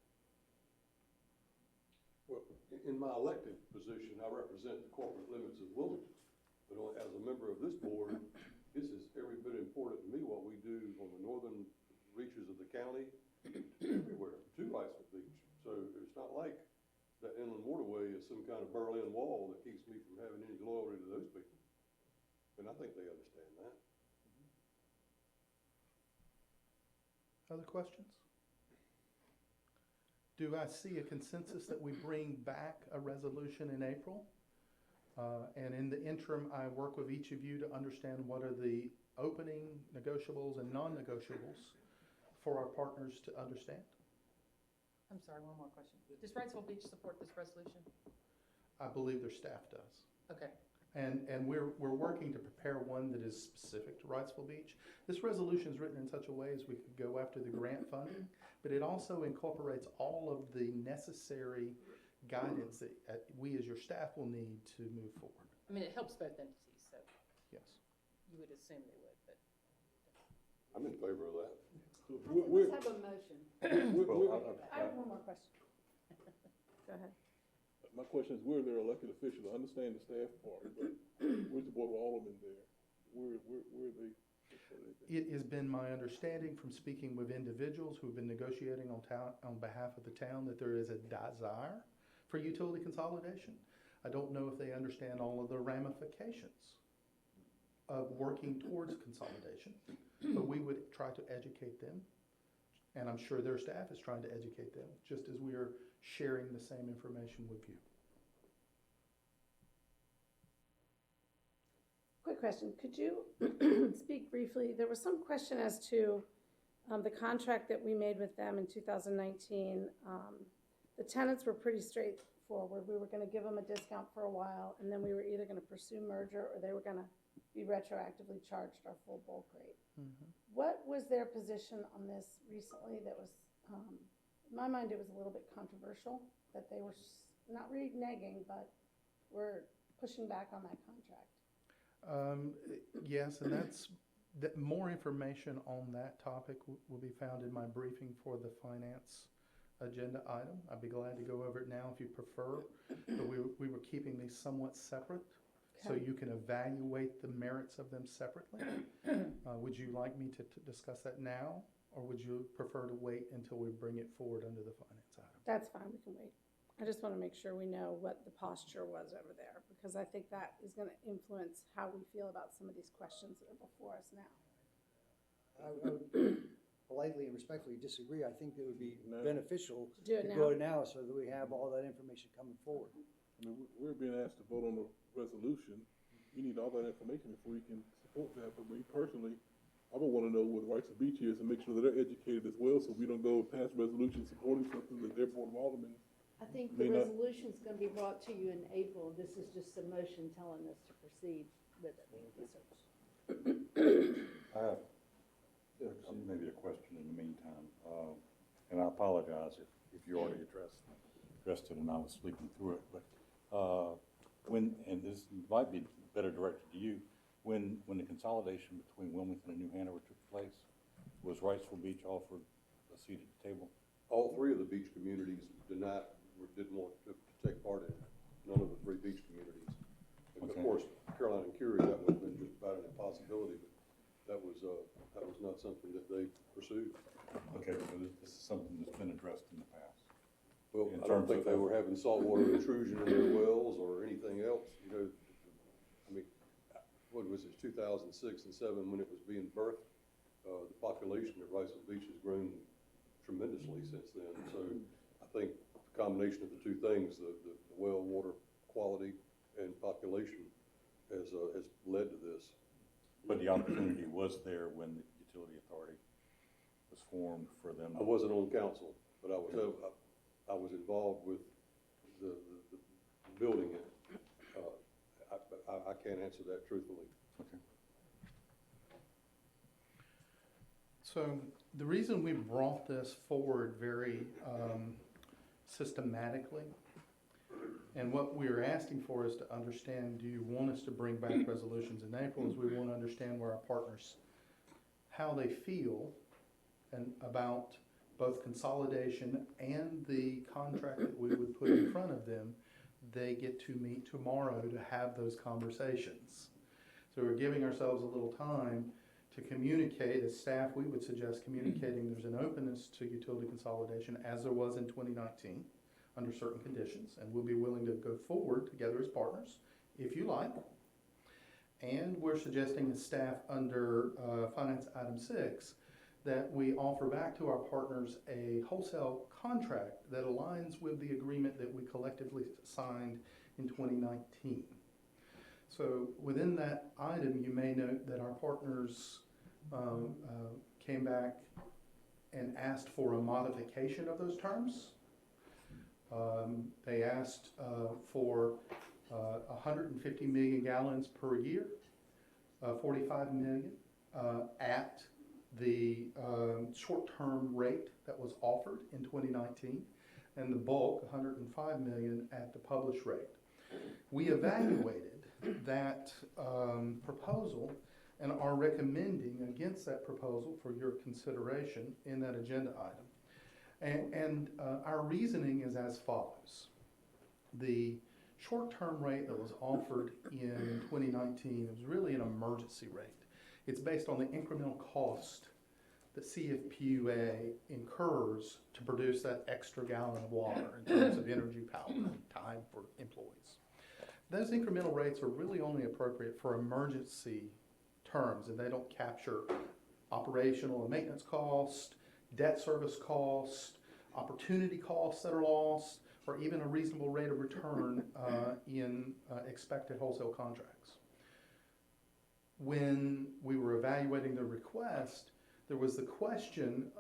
Well, in my elected position, I represent the corporate limits of Wilmington. But as a member of this board, this is every bit important to me what we do on the northern reaches of the county, everywhere, to Wrightsville Beach. So it's not like that inland waterway is some kind of Berlin Wall that keeps me from having any loyalty to those people. think they understand that. Other questions? Do I see a consensus that we bring back a resolution in April? And in the interim, I work with each of you to understand what are the opening negotiables and non-negotiables for our partners to understand. I'm sorry, one more question. Does Wrightsville Beach support this resolution? I believe their staff does. Okay. And we're working to prepare one that is specific to Wrightsville Beach. This resolution is written in such a way as we could go after the grant funding, but it also incorporates all of the necessary guidance that we as your staff will need to move forward. I mean, it helps both entities, so Yes. you would assume they would, but. I'm in favor of that. So Let's have a motion. I have one more question. Go ahead. my question is, we're their elected officials. I understand the staff part, but where's the Board of Aldermen there? Where are they? It has been my understanding from speaking with individuals who've been negotiating on behalf of the town that there is a desire for utility consolidation. I don't know if they understand all of the ramifications of working towards consolidation, but we would try to educate them, and I'm sure their staff is trying to educate them, just as we are sharing the same information with you. Quick question, could you speak briefly? There was some question as to the contract that we made with them in 2019. The tenants were pretty straightforward. We were going to give them a discount for a while, and then we were either going to pursue merger or they were going to be retroactively charged our full bulk rate. Mm-hmm. What was their position on this recently that was, in my mind, it was a little bit controversial, that they were not reneging, but were pushing back on that contract? Yes, and that more information on that topic will be found in my briefing for the finance agenda item. I'd be glad to go over it now if you prefer, but we were keeping these somewhat separate, so you can evaluate the merits of them separately. Would you like me to discuss that now, or would you prefer to wait until we bring it forward under the finance item? That's fine, we can wait. I just want to make sure we know what the posture was over there, because I think that is going to influence how we feel about some of these questions that are before us now. I would politely and respectfully disagree. I think it would be beneficial Do it to now. go now so that we have all that information coming forward. I mean, we're being asked to vote on a resolution. You need all that information before you can support that. But me personally, I would want to know what the rights of beach is and make sure that they're educated as well, so we don't go past resolutions supporting something that their Board of Aldermen. I think the resolution's gonna be brought to you in April. This is just a motion telling us to proceed with it. I have maybe a question in the meantime, and I apologize if you already addressed it and I was sleeping through it, but and this might be better directed to you, when the consolidation between Wilmington and New Hanover took place, was Wrightsville Beach offered a seat at the table? All three of the beach communities didn't want to take part in it. None of the three beach communities. And of course, Caroline and Curie, that would have been just about an impossibility, but that was not something that they pursued. Okay, so this is something that's been addressed in the past. Well, I don't think they were having saltwater intrusion in their wells or anything else, you know. I mean, what was it, 2006 and 2007 when it was being birthed? The population at Wrightsville Beach has grown tremendously since then. So I think the combination of the two things, the well water quality and population has led to this. But the opportunity was there when the utility authority was formed for them. I wasn't on council, but I was involved with the building it. I can't answer that truthfully. Okay. So the reason we brought this forward very systematically, and what we are asking for is to understand, do you want us to bring back resolutions in April, is we want to understand where our partners, how they feel and about both consolidation and the contract that we would put in front of them. They get to meet tomorrow to have those conversations. So we're giving ourselves a little time to communicate. As staff, we would suggest communicating there's an openness to utility consolidation as there was in 2019 under certain conditions, and we'll be willing to go forward together as partners if you like. And we're suggesting as staff under Finance Item 6 that we offer back to our partners a wholesale contract that aligns with the agreement that we collectively signed in 2019. So within that item, you may note that our partners came back and asked for a modification of those terms. They asked for 150 million gallons per year, 45 million at the short-term rate that was offered in 2019, and the bulk, 105 million, at the published rate. We evaluated that proposal and are recommending against that proposal for your consideration in that agenda item. And our reasoning is as follows. The short-term rate that was offered in 2019 was really an emergency rate. It's based on the incremental cost that CFPUA incurs to produce that extra gallon of water in terms of energy, power, and time for employees. Those incremental rates are really only appropriate for emergency terms, and they don't capture operational and maintenance costs, debt service costs, opportunity costs that are lost, or even a reasonable rate of return in expected wholesale contracts. When we were evaluating the request, there was the question,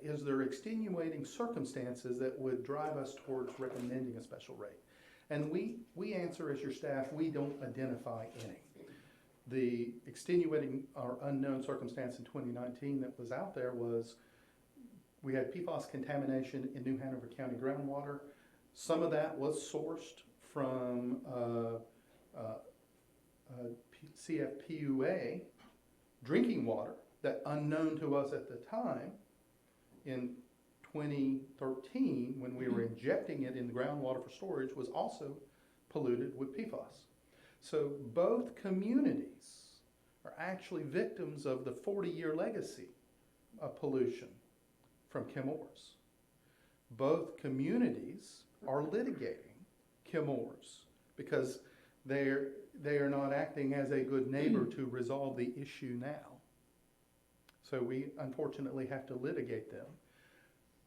is there extenuating circumstances that would drive us towards recommending a special rate? And we answer as your staff, we don't identify any. The extenuating or unknown circumstance in 2019 that was out there was we had PFAS contamination in New Hanover County groundwater. Some of that was sourced from CFPUA drinking water that, unknown to us at the time, in 2013, when we were injecting it in the groundwater for storage, was also polluted with PFAS. So both communities are actually victims of the 40-year legacy of pollution from Chemours. Both communities are litigating Chemours because they are not acting as a good neighbor to resolve the issue now. So we unfortunately have to litigate them.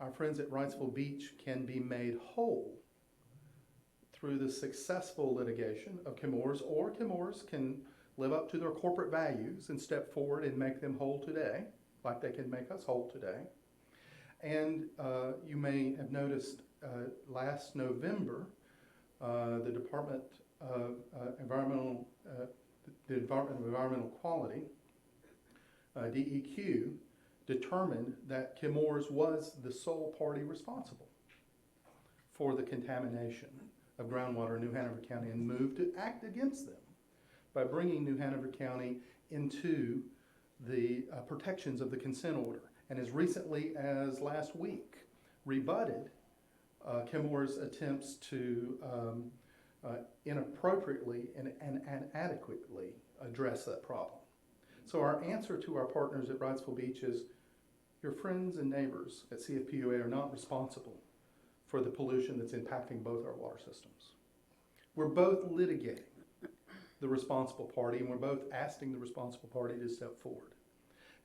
Our friends at Wrightsville Beach can be made whole through the successful litigation of Chemours, or Chemours can live up to their corporate values and step forward and make them whole today, like they can make us whole today. And you may have noticed last November, the Department of Environmental Quality, DEQ, determined that Chemours was the sole party responsible for the contamination of groundwater in New Hanover County and moved to act against them by bringing New Hanover County into the protections of the consent order. And as recently as last week, rebutted Chemours' attempts to inappropriately and inadequately address that problem. So our answer to our partners at Wrightsville Beach is, your friends and neighbors at CFPUA are not responsible for the pollution that's impacting both our water systems. We're both litigating the responsible party, and we're both asking the responsible party to step forward.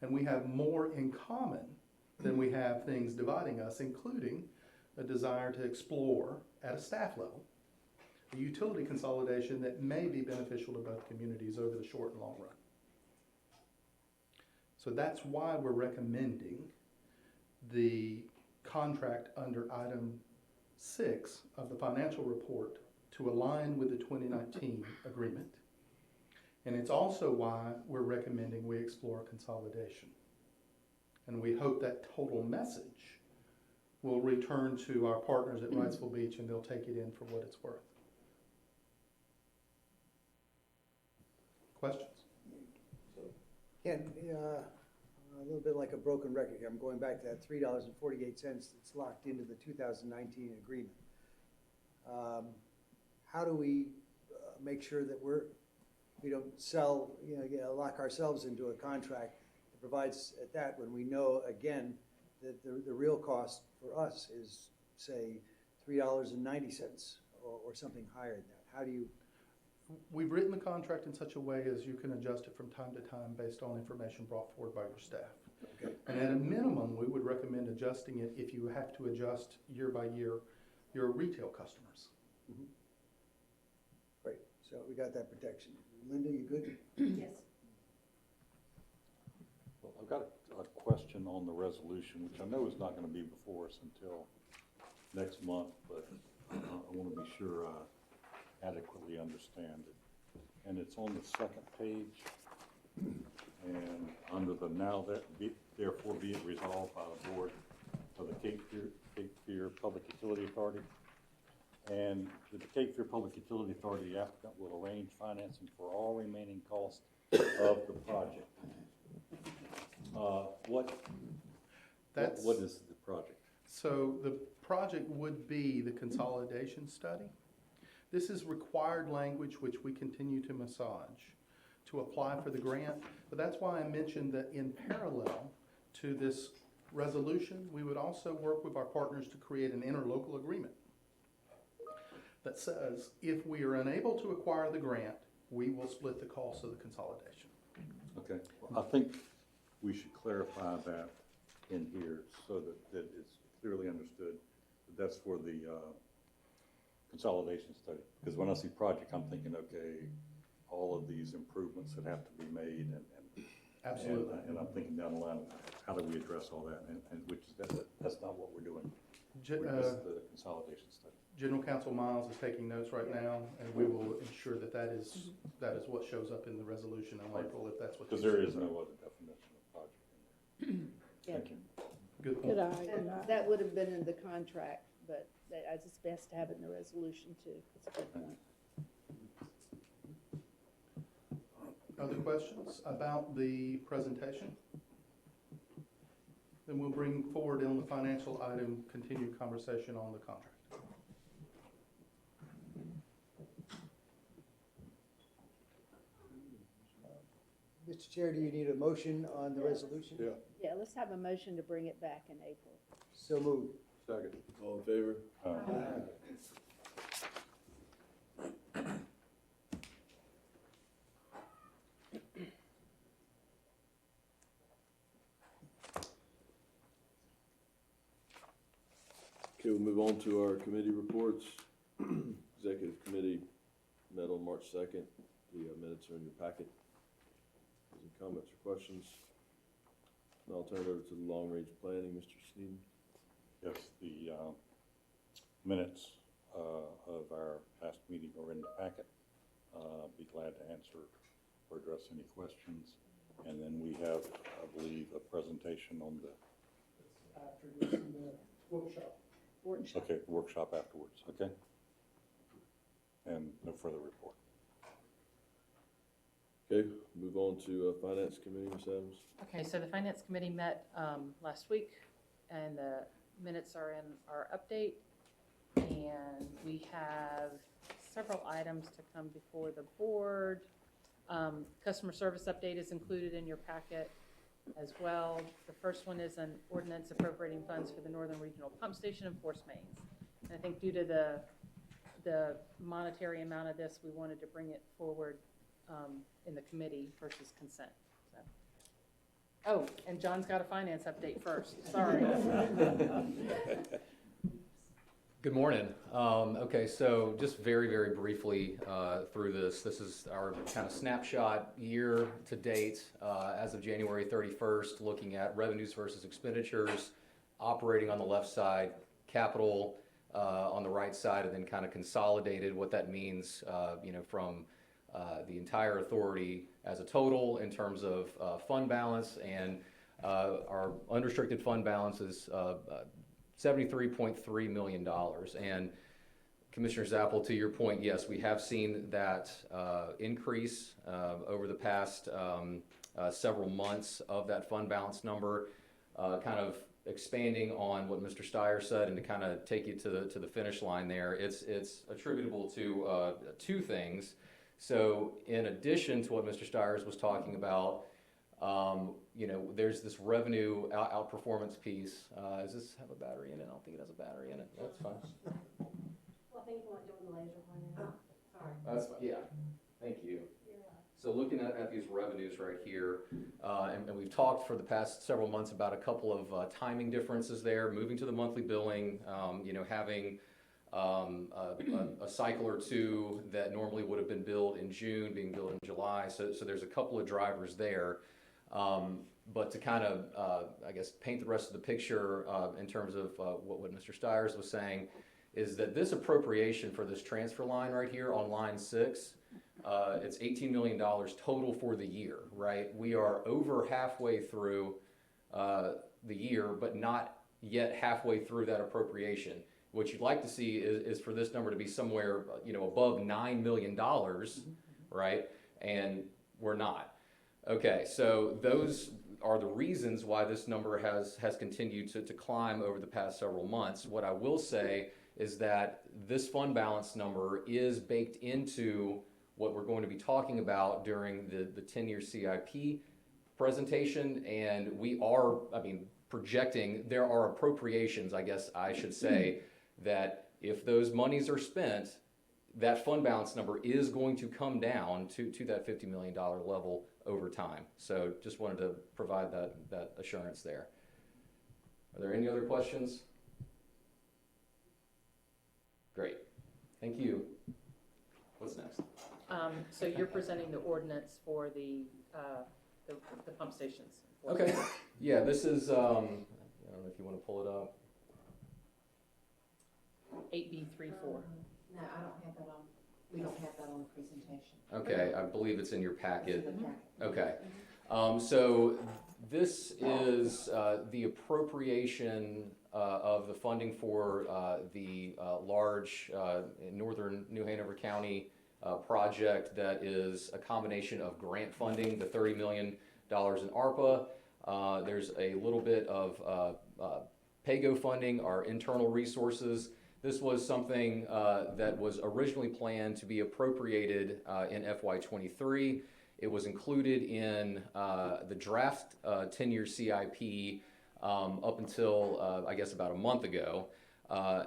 And we have more in common than we have things dividing us, including a desire to explore at a staff level a utility consolidation that may be beneficial to both communities over the short and long run. So that's why we're recommending the contract under item 6 of the financial report to align with the 2019 agreement. And it's also why we're recommending we explore consolidation. And we hope that total message will return to our partners at Wrightsville Beach, and they'll take it in for what it's worth. Questions? Ken, a little bit like a broken record here. I'm going back to that $3.48 that's locked into the 2019 agreement. How do we make sure that we don't lock ourselves into a contract that provides at that when we know, again, that the real cost for us is, say, $3.90 or something higher than that? How do you We've written the contract in such a way as you can adjust it from time to time based on information brought forward by your staff. Okay. And at a minimum, we would recommend adjusting it if you have to adjust year by year your retail customers. Great, so we got that protection. Linda, you good? Yes. Well, I've got a question on the resolution, which I know is not going to be before us until next month, but I want to be sure I adequately understand it. And it's on the second page, and under the therefore be it resolved by the board of the Cape Fear Public Utility Authority. And with the Cape Fear Public Utility Authority, the applicant will arrange financing for all remaining costs of the project. What is the project? So the project would be the consolidation study. This is required language which we continue to massage to apply for the grant. But that's why I mentioned that in parallel to this resolution, we would also work with our partners to create an interlocal agreement that says if we are unable to acquire the grant, we will split the cost of the consolidation. Okay, well, I think we should clarify that in here so that it's clearly understood that that's for the consolidation study. Because when I see project, I'm thinking, okay, all of these improvements that have to be made and Absolutely. And I'm thinking down the line, how do we address all that? And which that's not what we're doing. We're just the consolidation study. General Counsel Miles is taking notes right now, and we will ensure that that is what shows up in the resolution in April, if that's what. Because there is no other definition of project in there. Yeah. Thank you. Good point. And that would have been in the contract, but it's best to have it in the resolution too. That's a good point. Other questions about the presentation? Then we'll bring forward on the financial item, continued conversation on the contract. Mr. Chair, do you need a motion on the resolution? Yeah, Yeah, let's have a motion to bring it back in April. So moved. second. All in favor? Okay, we'll move on to our committee reports. Executive Committee met on March 2nd. The minutes are in your packet. Any comments or questions? And I'll turn it over to the long-range planning, Mr. Sneeden. Yes, the minutes of our past meeting are in the packet. Be glad to answer or address any questions. And then we have, I believe, a presentation on the After this, in the workshop. okay, workshop afterwards, okay? And no further report. Okay, move on to Finance Committee, Ms. Adams. Okay, so the Finance Committee met last week, and the minutes are in our update. And we have several items to come before the board. Customer service update is included in your packet as well. The first one is an ordinance appropriating funds for the Northern Regional Pump Station and force mains. And I think due to the monetary amount of this, we wanted to bring it forward in the committee versus consent. So. Oh, and John's got a finance update first, sorry. Good morning. Okay, so just very, very briefly through this is our kind of snapshot year to date as of January 31st, looking at revenues versus expenditures, operating on the left side, capital on the right side, and then kind of consolidated what that means, from the entire authority as a total in terms of fund balance, and our unrestricted fund balance is $73.3 million. And Commissioner Zappel, to your point, yes, we have seen that increase over the past several months of that fund balance number, kind of expanding on what Mr. Steyer said, and to kind of take you to the finish line there. It's attributable to two things. So in addition to what Mr. Steyers was talking about, there's this revenue outperformance piece. Does this have a battery in it? I don't think it has a battery in it. That's fine. Well, I think you want to do it in the laser one now. Sorry. That's fine. Yeah. Thank you. So looking at these revenues right here, and we've talked for the past several months about a couple of timing differences there, moving to the monthly billing, having a cycle or two that normally would have been billed in June, being billed in July. So there's a couple of drivers there. But to kind of, I guess, paint the rest of the picture in terms of what Mr. Stiers was saying, is that this appropriation for this transfer line right here on line 6, it's $18 million total for the year, right? We are over halfway through the year, but not yet halfway through that appropriation. What you'd like to see is for this number to be somewhere, above $9 million, right? And we're not. Okay, so those are the reasons why this number has continued to climb over the past several months. What I will say is that this fund balance number is baked into what we're going to be talking about during the 10-year CIP presentation, and we are, projecting, there are appropriations, I guess I should say, that if those monies are spent, that fund balance number is going to come down to that $50 million level over time. So just wanted to provide that assurance there. Are there any other questions? Great. Thank you. What's next? So you're presenting the ordinance for the pump stations. Okay. Yeah, this is, I don't know if you want to pull it up. 8B34. No, I don't have that on, we don't have that on the presentation. Okay, I believe it's in your packet. It's in the packet. Okay. So this is the appropriation of the funding for the large northern New Hanover County project that is a combination of grant funding, the $30 million in ARPA. There's a little bit of PAYGO funding, our internal resources. This was something that was originally planned to be appropriated in FY23. It was included in the draft 10-year CIP up until, I guess, about a month ago.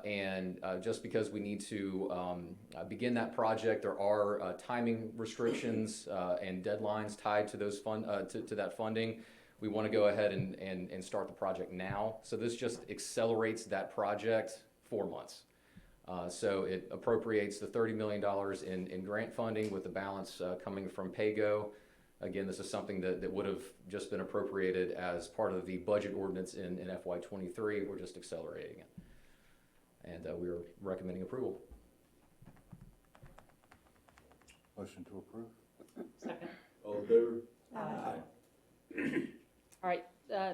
And just because we need to begin that project, there are timing restrictions and deadlines tied to those to that funding. We want to go ahead and start the project now. So this just accelerates that project 4 months. So it appropriates the $30 million in grant funding with the balance coming from PAYGO. Again, this is something that would have just been appropriated as part of the budget ordinance in FY23. We're just accelerating it. And we are recommending approval. Motion to approve. Second. All in favor? All right,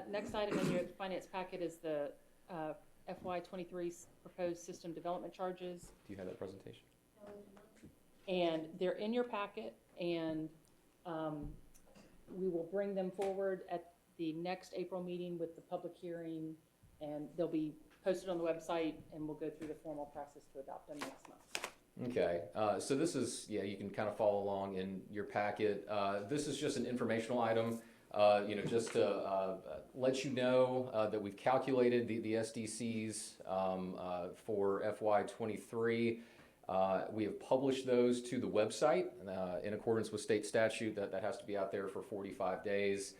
next item in your finance packet is the FY23 proposed system development charges. Do you have that presentation? And they're in your packet, and we will bring them forward at the next April meeting with the public hearing, and they'll be posted on the website, and we'll go through the formal process to adopt them next month. Okay, so this is, you can kind of follow along in your packet. This is just an informational item, just to let you know that we've calculated the SDCs for FY23. We have published those to the website in accordance with state statute that has to be out there for 45 days.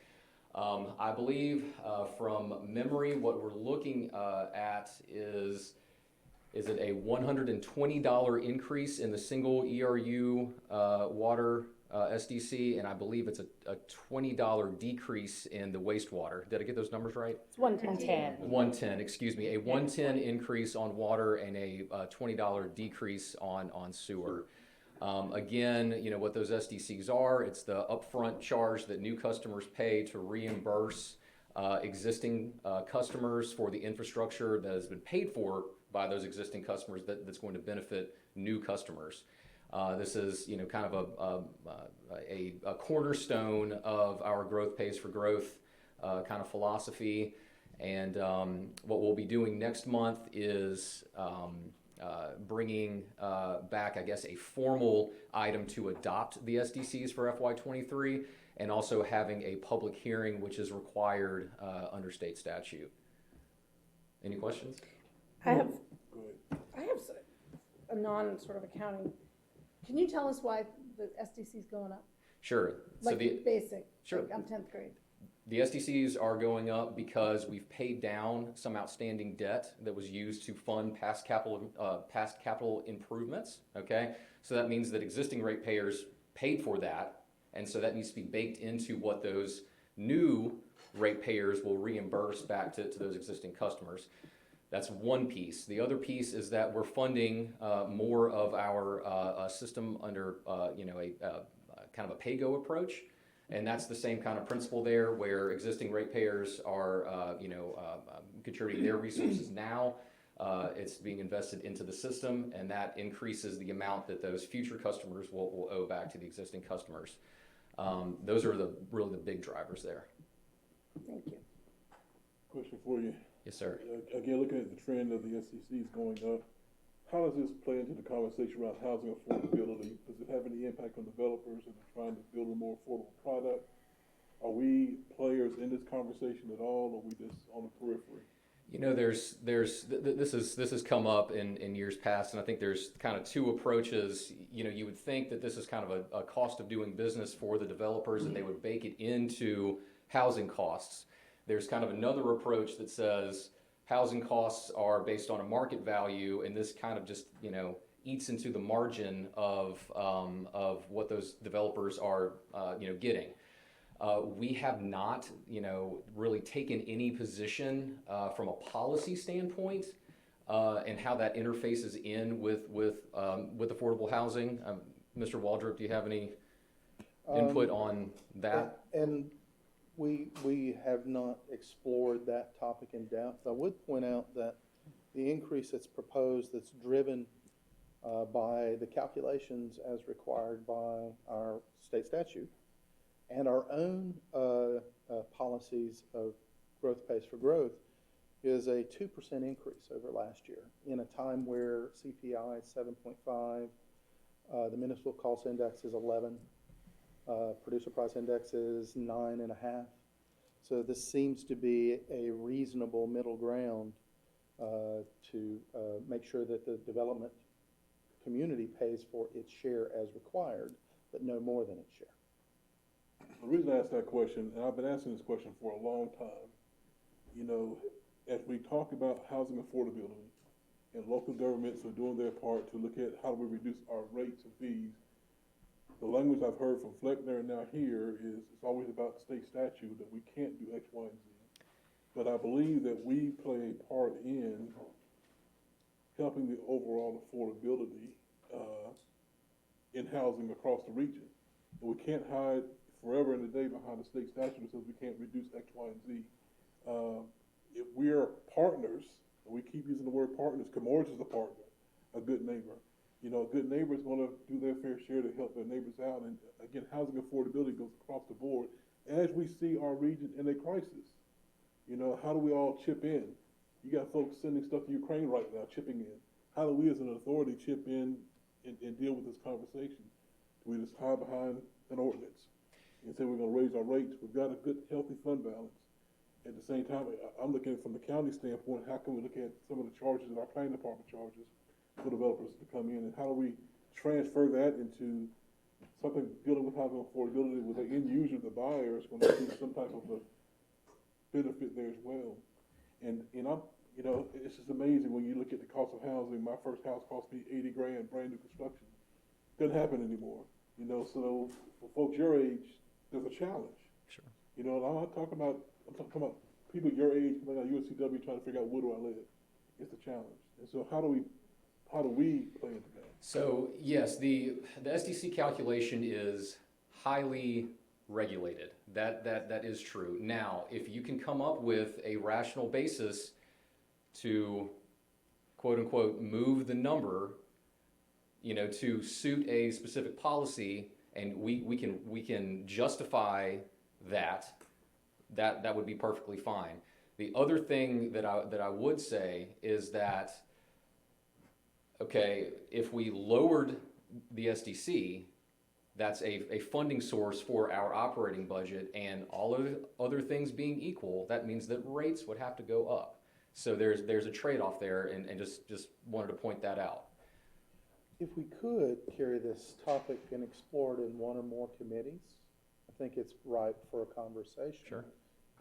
I believe from memory, what we're looking at is it a $120 increase in the single ERU water SDC, and I believe it's a $20 decrease in the wastewater. Did I get those numbers right? It's 110. 110, excuse me. A 110 increase on water and a $20 decrease on sewer. Again, what those SDCs are, it's the upfront charge that new customers pay to reimburse existing customers for the infrastructure that has been paid for by those existing customers that's going to benefit new customers. This is, kind of a cornerstone of our growth pays for growth kind of philosophy. And what we'll be doing next month is bringing back, I guess, a formal item to adopt the SDCs for FY23, and also having a public hearing, which is required under state statute. Any questions? I have a non sort of accounting. Can you tell us why the SDC's going up? Sure. So Like basic, Sure. like I'm 10th grade. The SDCs are going up because we've paid down some outstanding debt that was used to fund past capital improvements, okay? So that means that existing ratepayers paid for that, and so that needs to be baked into what those new ratepayers will reimburse back to those existing customers. That's one piece. The other piece is that we're funding more of our system under kind of a pay-go approach. And that's the same kind of principle there, where existing ratepayers are, contributing their resources now. It's being invested into the system, and that increases the amount that those future customers will owe back to the existing customers. Those are really the big drivers there. Thank you. Question for you. Yes, sir. Again, looking at the trend of the SCCs going up, how does this play into the conversation around housing affordability? Does it have any impact on developers that are trying to build a more affordable product? Are we players in this conversation at all, or are we just on the periphery? You know, this has come up in years past, and I think there's kind of two approaches. You know, you would think that this is kind of a cost of doing business for the developers, and they would bake it into housing costs. There's kind of another approach that says housing costs are based on a market value, and this kind of just, eats into the margin of what those developers are, getting. We have not, really taken any position from a policy standpoint and how that interfaces in with affordable housing. Mr. Waldrop, do you have any input on that? And we have not explored that topic in depth. I would point out that the increase that's proposed, that's driven by the calculations as required by our state statute and our own policies of growth pays for growth, is a 2% increase over last year in a time where CPI is 7.5, the municipal cost index is 11. Producer price index is 9.5. So this seems to be a reasonable middle ground to make sure that the development community pays for its share as required, but no more than its share. The reason I asked that question, and I've been asking this question for a long time, as we talk about housing affordability and local governments are doing their part to look at how do we reduce our rates and fees, the language I've heard from Fleckner and now here is it's always about state statute that we can't do X, Y, and Z. But I believe that we play a part in helping the overall affordability in housing across the region. And we can't hide forever and a day behind the state statute that says we can't reduce X, Y, and Z. If we are partners, and we keep using the word partners, Comores is a partner, a good neighbor. A good neighbor is going to do their fair share to help their neighbors out. And again, housing affordability goes across the board. As we see our region in a crisis, how do we all chip in? You got folks sending stuff to Ukraine right now, chipping in. How do we as an authority chip in and deal with this conversation? Do we just hide behind an ordinance and say we're going to raise our rates? We've got a good, healthy fund balance. At the same time, I'm looking from the county standpoint, how can we look at some of the charges that our planning department charges for developers to come in, and how do we transfer that into something dealing with housing affordability where the end user, the buyer, is going to see some type of a benefit there as well. And I'm, it's just amazing when you look at the cost of housing. My first house cost me $80,000, brand new construction. Doesn't happen anymore. So for folks your age, there's a challenge. Sure. And I'm talking about people your age coming out of UNCW trying to figure out where do I live. It's a challenge. And so how do we play into that? So yes, the SDC calculation is highly regulated. That is true. Now, if you can come up with a rational basis to quote unquote move the number, to suit a specific policy, and we can justify that would be perfectly fine. The other thing that I would say is that, okay, if we lowered the SDC, that's a funding source for our operating budget, and all of other things being equal, that means that rates would have to go up. So there's a trade-off there, and just wanted to point that out. If we could carry this topic and explore it in one or more committees, I think it's ripe for a conversation. Sure.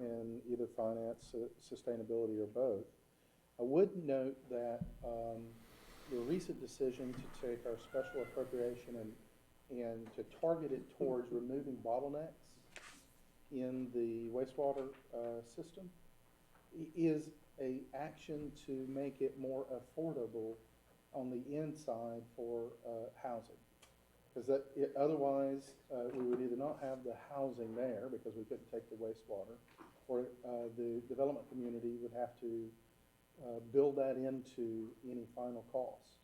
In either finance, sustainability, or both. I would note that the recent decision to take our special appropriation and to target it towards removing bottlenecks in the wastewater system is a action to make it more affordable on the inside for housing. Because otherwise, we would either not have the housing there because we couldn't take the wastewater, or the development community would have to build that into any final cost.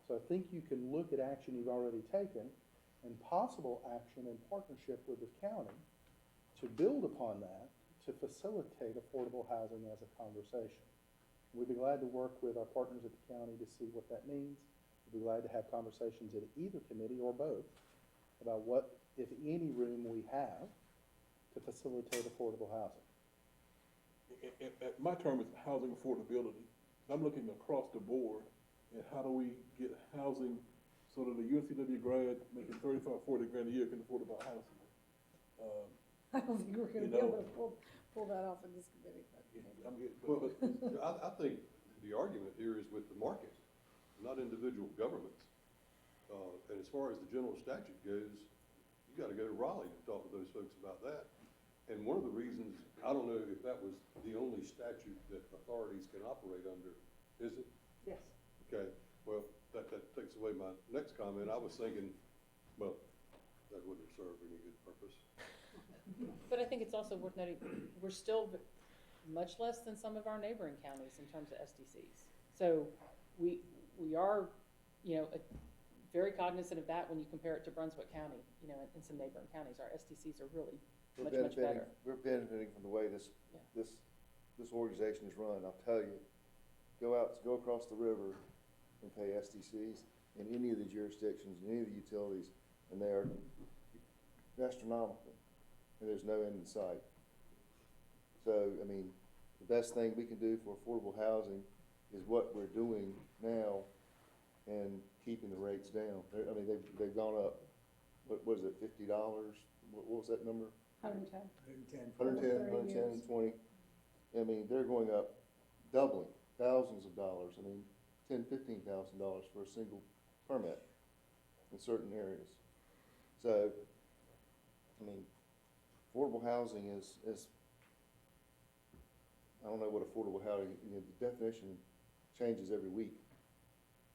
So I think you can look at action you've already taken and possible action in partnership with the county to build upon that to facilitate affordable housing as a conversation. We'd be glad to work with our partners at the county to see what that means. We'd be glad to have conversations at either committee or both about what, if any, room we have to facilitate affordable housing. My term is housing affordability. I'm looking across the board at how do we get housing so that a UNCW grad making 35, 40 grand a year can afford to buy housing. I don't think we're gonna be able to pull that off in this committee, but. Well, I think the argument here is with the market, not individual governments. And as far as the general statute goes, you gotta go to Raleigh to talk to those folks about that. And one of the reasons, I don't know if that was the only statute that authorities can operate under, is it? Yes. Okay, well, that takes away my next comment. I was thinking, well, that wouldn't have served any good purpose. But I think it's also worth noting, we're still much less than some of our neighboring counties in terms of SDCs. So we are, very cognizant of that when you compare it to Brunswick County, and some neighboring counties. Our SDCs are really much better. We're benefiting from the way this organization is run. I'll tell you, go across the river and pay SDCs in any of the jurisdictions, in any of the utilities, and they are astronomical, and there's no end in sight. So, I mean, the best thing we can do for affordable housing is what we're doing now and keeping the rates down. They've gone up, what is it, $50? What was that number? 110. 110, 20. I mean, they're going up, doubling, thousands of dollars. I mean, $10,000, $15,000 for a single permit in certain areas. So, I mean, affordable housing is I don't know what affordable housing, the definition changes every week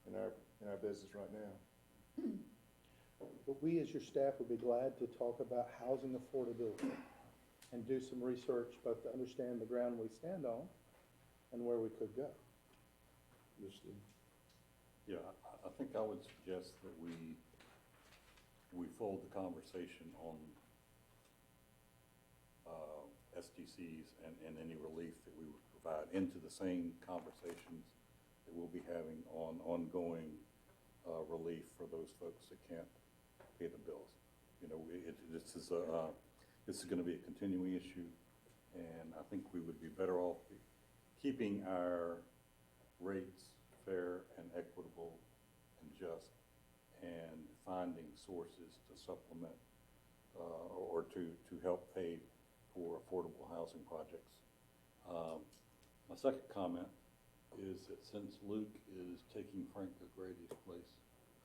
in our business right now. But we, as your staff, would be glad to talk about housing affordability and do some research, both to understand the ground we stand on and where we could go. Yeah, I think I would suggest that we fold the conversation on SDCs and any relief that we would provide into the same conversations that we'll be having on ongoing relief for those folks that can't pay the bills. This is going to be a continuing issue, and I think we would be better off keeping our rates fair and equitable and just, and finding sources to supplement or to help pay for affordable housing projects. My second comment is that since Luke is taking Frank O'Grady's place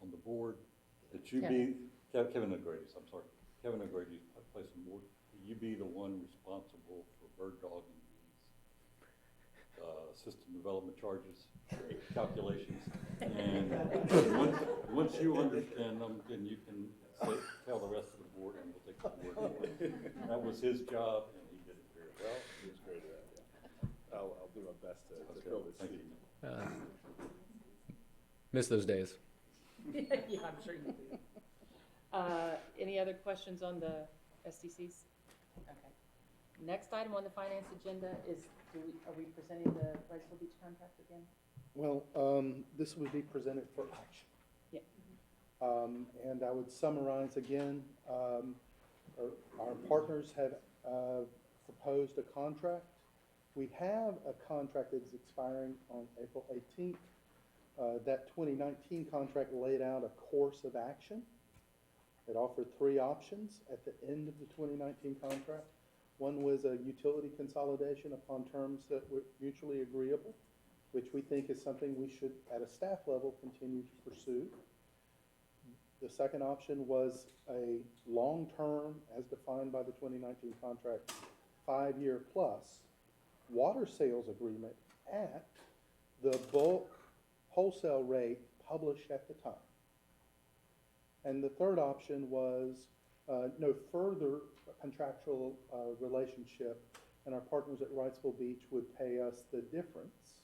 on the board, that you be, Kevin O'Grady's, I'm sorry, Kevin O'Grady's place on the board, that you be the one responsible for bird dogging these system development charges calculations. And once you understand them, then you can tell the rest of the board, and we'll take the board. That was his job, and he did it very well. He was great at that, yeah. I'll do my best to fill this Thank seat. you. Miss those days. Yeah, I'm sure you do. Any other questions on the SDCs? Okay. Next item on the finance agenda is, are we presenting the Riceville Beach contract again? Well, this would be presented for action. Yeah. And I would summarize again, our partners have proposed a contract. We have a contract that's expiring on April 18th. That 2019 contract laid out a course of action. It offered 3 options at the end of the 2019 contract. One was a utility consolidation upon terms that were mutually agreeable, which we think is something we should, at a staff level, continue to pursue. The second option was a long-term, as defined by the 2019 contract, 5-year plus water sales agreement at the bulk wholesale rate published at the time. And the third option was no further contractual relationship, and our partners at Wrightsville Beach would pay us the difference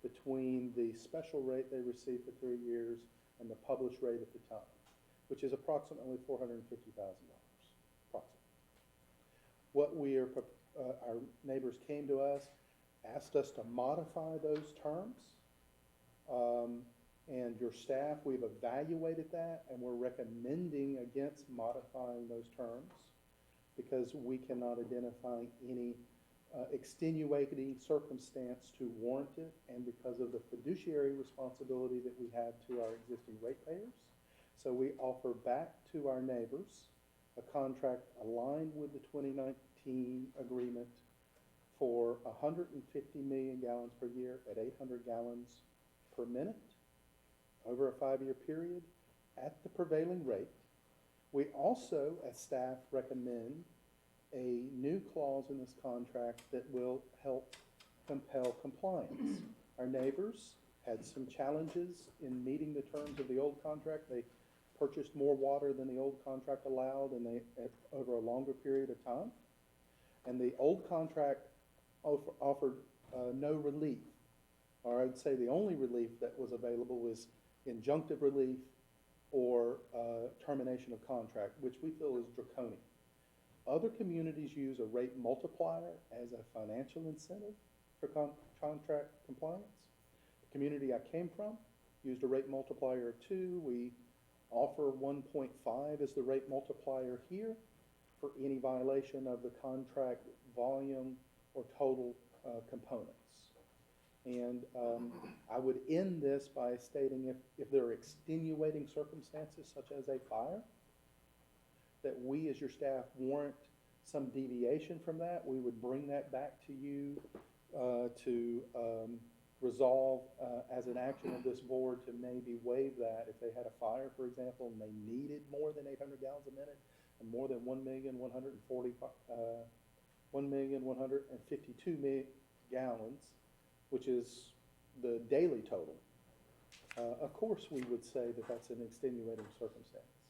between the special rate they received for 3 years and the published rate at the time, which is approximately $450,000, approximately. What we are, our neighbors came to us, asked us to modify those terms, and your staff, we've evaluated that, and we're recommending against modifying those terms because we cannot identify any extenuating circumstance to warrant it, and because of the fiduciary responsibility that we have to our existing ratepayers. So we offer back to our neighbors a contract aligned with the 2019 agreement for 150 million gallons per year at 800 gallons per minute over a 5-year period at the prevailing rate. We also, as staff, recommend a new clause in this contract that will help compel compliance. Our neighbors had some challenges in meeting the terms of the old contract. They purchased more water than the old contract allowed, and over a longer period of time. And the old contract offered no relief, or I would say the only relief that was available was injunctive relief or termination of contract, which we feel is draconian. Other communities use a rate multiplier as a financial incentive for contract compliance. The community I came from used a rate multiplier of 2. We offer 1.5 as the rate multiplier here for any violation of the contract volume or total components. And I would end this by stating if there are extenuating circumstances such as a fire, that we as your staff warrant some deviation from that, we would bring that back to you to resolve as an action of this board to maybe waive that if they had a fire, for example, and they needed more than 800 gallons a minute and more than 1,152 gallons, which is the daily total. Of course, we would say that that's an extenuating circumstance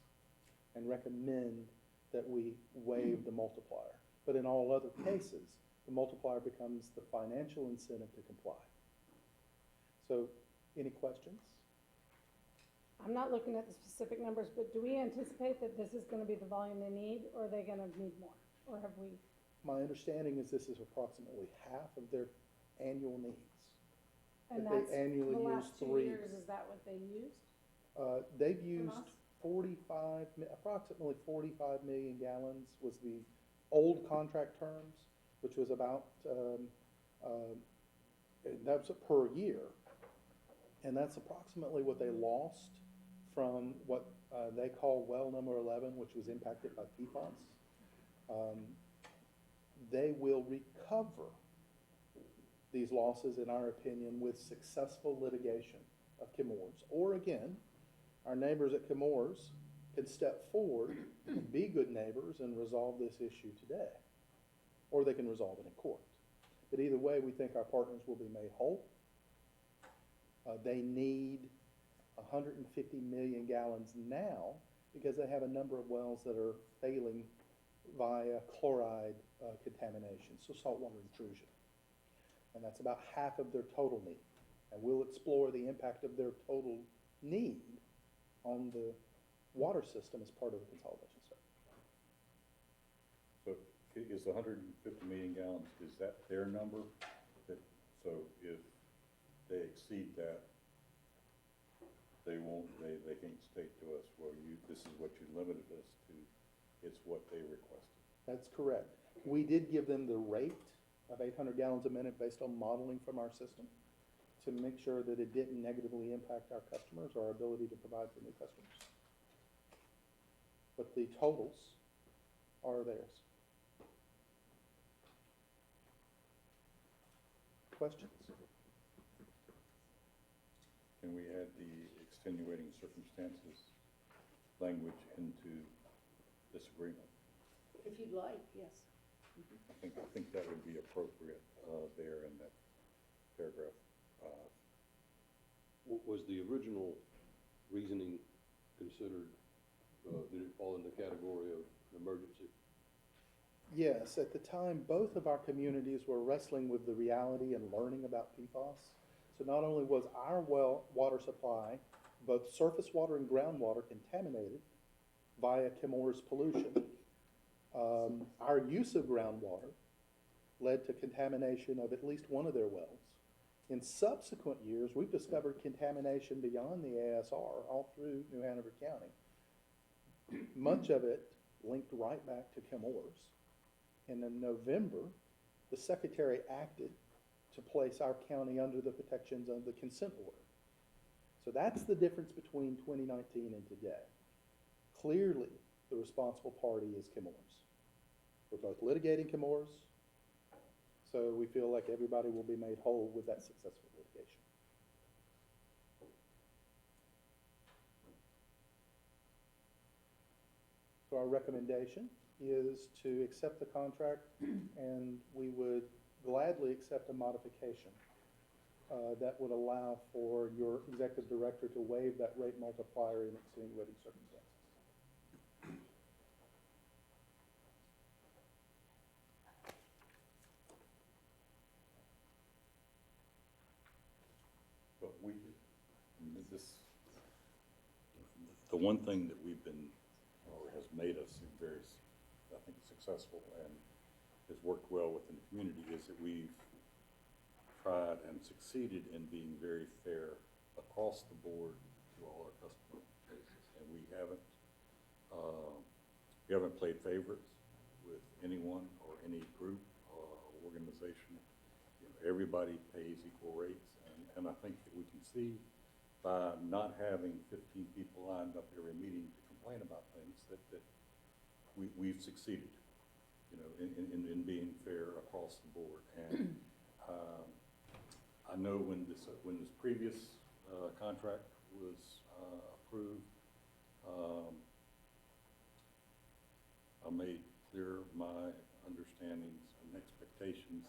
and recommend that we waive the multiplier. But in all other cases, the multiplier becomes the financial incentive to comply. So, any questions? I'm not looking at the specific numbers, but do we anticipate that this is gonna be the volume they need, or are they gonna need more? Or have we? My understanding is this is approximately half of their annual needs. And That that's, they annually the use last 2 3. years, is that what they used? They've From used us? approximately 45 million gallons was the old contract terms, which was about, that's per year. And that's approximately what they lost from what they call well number 11, which was impacted by PFAS. They will recover these losses, in our opinion, with successful litigation of Chemours. Or again, our neighbors at Chemours can step forward and be good neighbors and resolve this issue today. Or they can resolve it in court. But either way, we think our partners will be made whole. They need 150 million gallons now because they have a number of wells that are failing via chloride contamination, so saltwater intrusion. And that's about half of their total need. And we'll explore the impact of their total need on the water system as part of the consolidation study. So is 150 million gallons, is that their number? So if they exceed that, they can't state to us, well, this is what you limited us to, it's what they requested. That's correct. We did give them the rate of 800 gallons a minute based on modeling from our system. to make sure that it didn't negatively impact our customers or our ability to provide for new customers. But the totals are theirs. Questions? Can we add the extenuating circumstances language into this agreement? If you'd like, yes. I think that would be appropriate there in that paragraph. Was the original reasoning considered, did it fall in the category of an emergency? Yes, at the time, both of our communities were wrestling with the reality and learning about PFAS. So not only was our water supply, both surface water and groundwater, contaminated via Chemours pollution, our use of groundwater led to contamination of at least one of their wells. In subsequent years, we've discovered contamination beyond the ASR all through New Hanover County. Much of it linked right back to Chemours. And in November, the Secretary acted to place our county under the protections of the consent order. So that's the difference between 2019 and today. Clearly, the responsible party is Chemours. We're both litigating Chemours, so we feel like everybody will be made whole with that successful litigation. So our recommendation is to accept the contract, and we would gladly accept a modification that would allow for your executive director to waive that rate multiplier in extenuating circumstances. But the one thing that we've been, or has made us very, I think, successful and has worked well within the community is that we've tried and succeeded in being very fair across the board to all our customer bases. And we haven't played favorites with anyone or any group or organization. You know, everybody pays equal rates. And I think that we can see by not having 15 people lined up every meeting to complain about things that we've succeeded, you know, in being fair across the board. And I know when this previous contract was approved, I made clear my understandings and expectations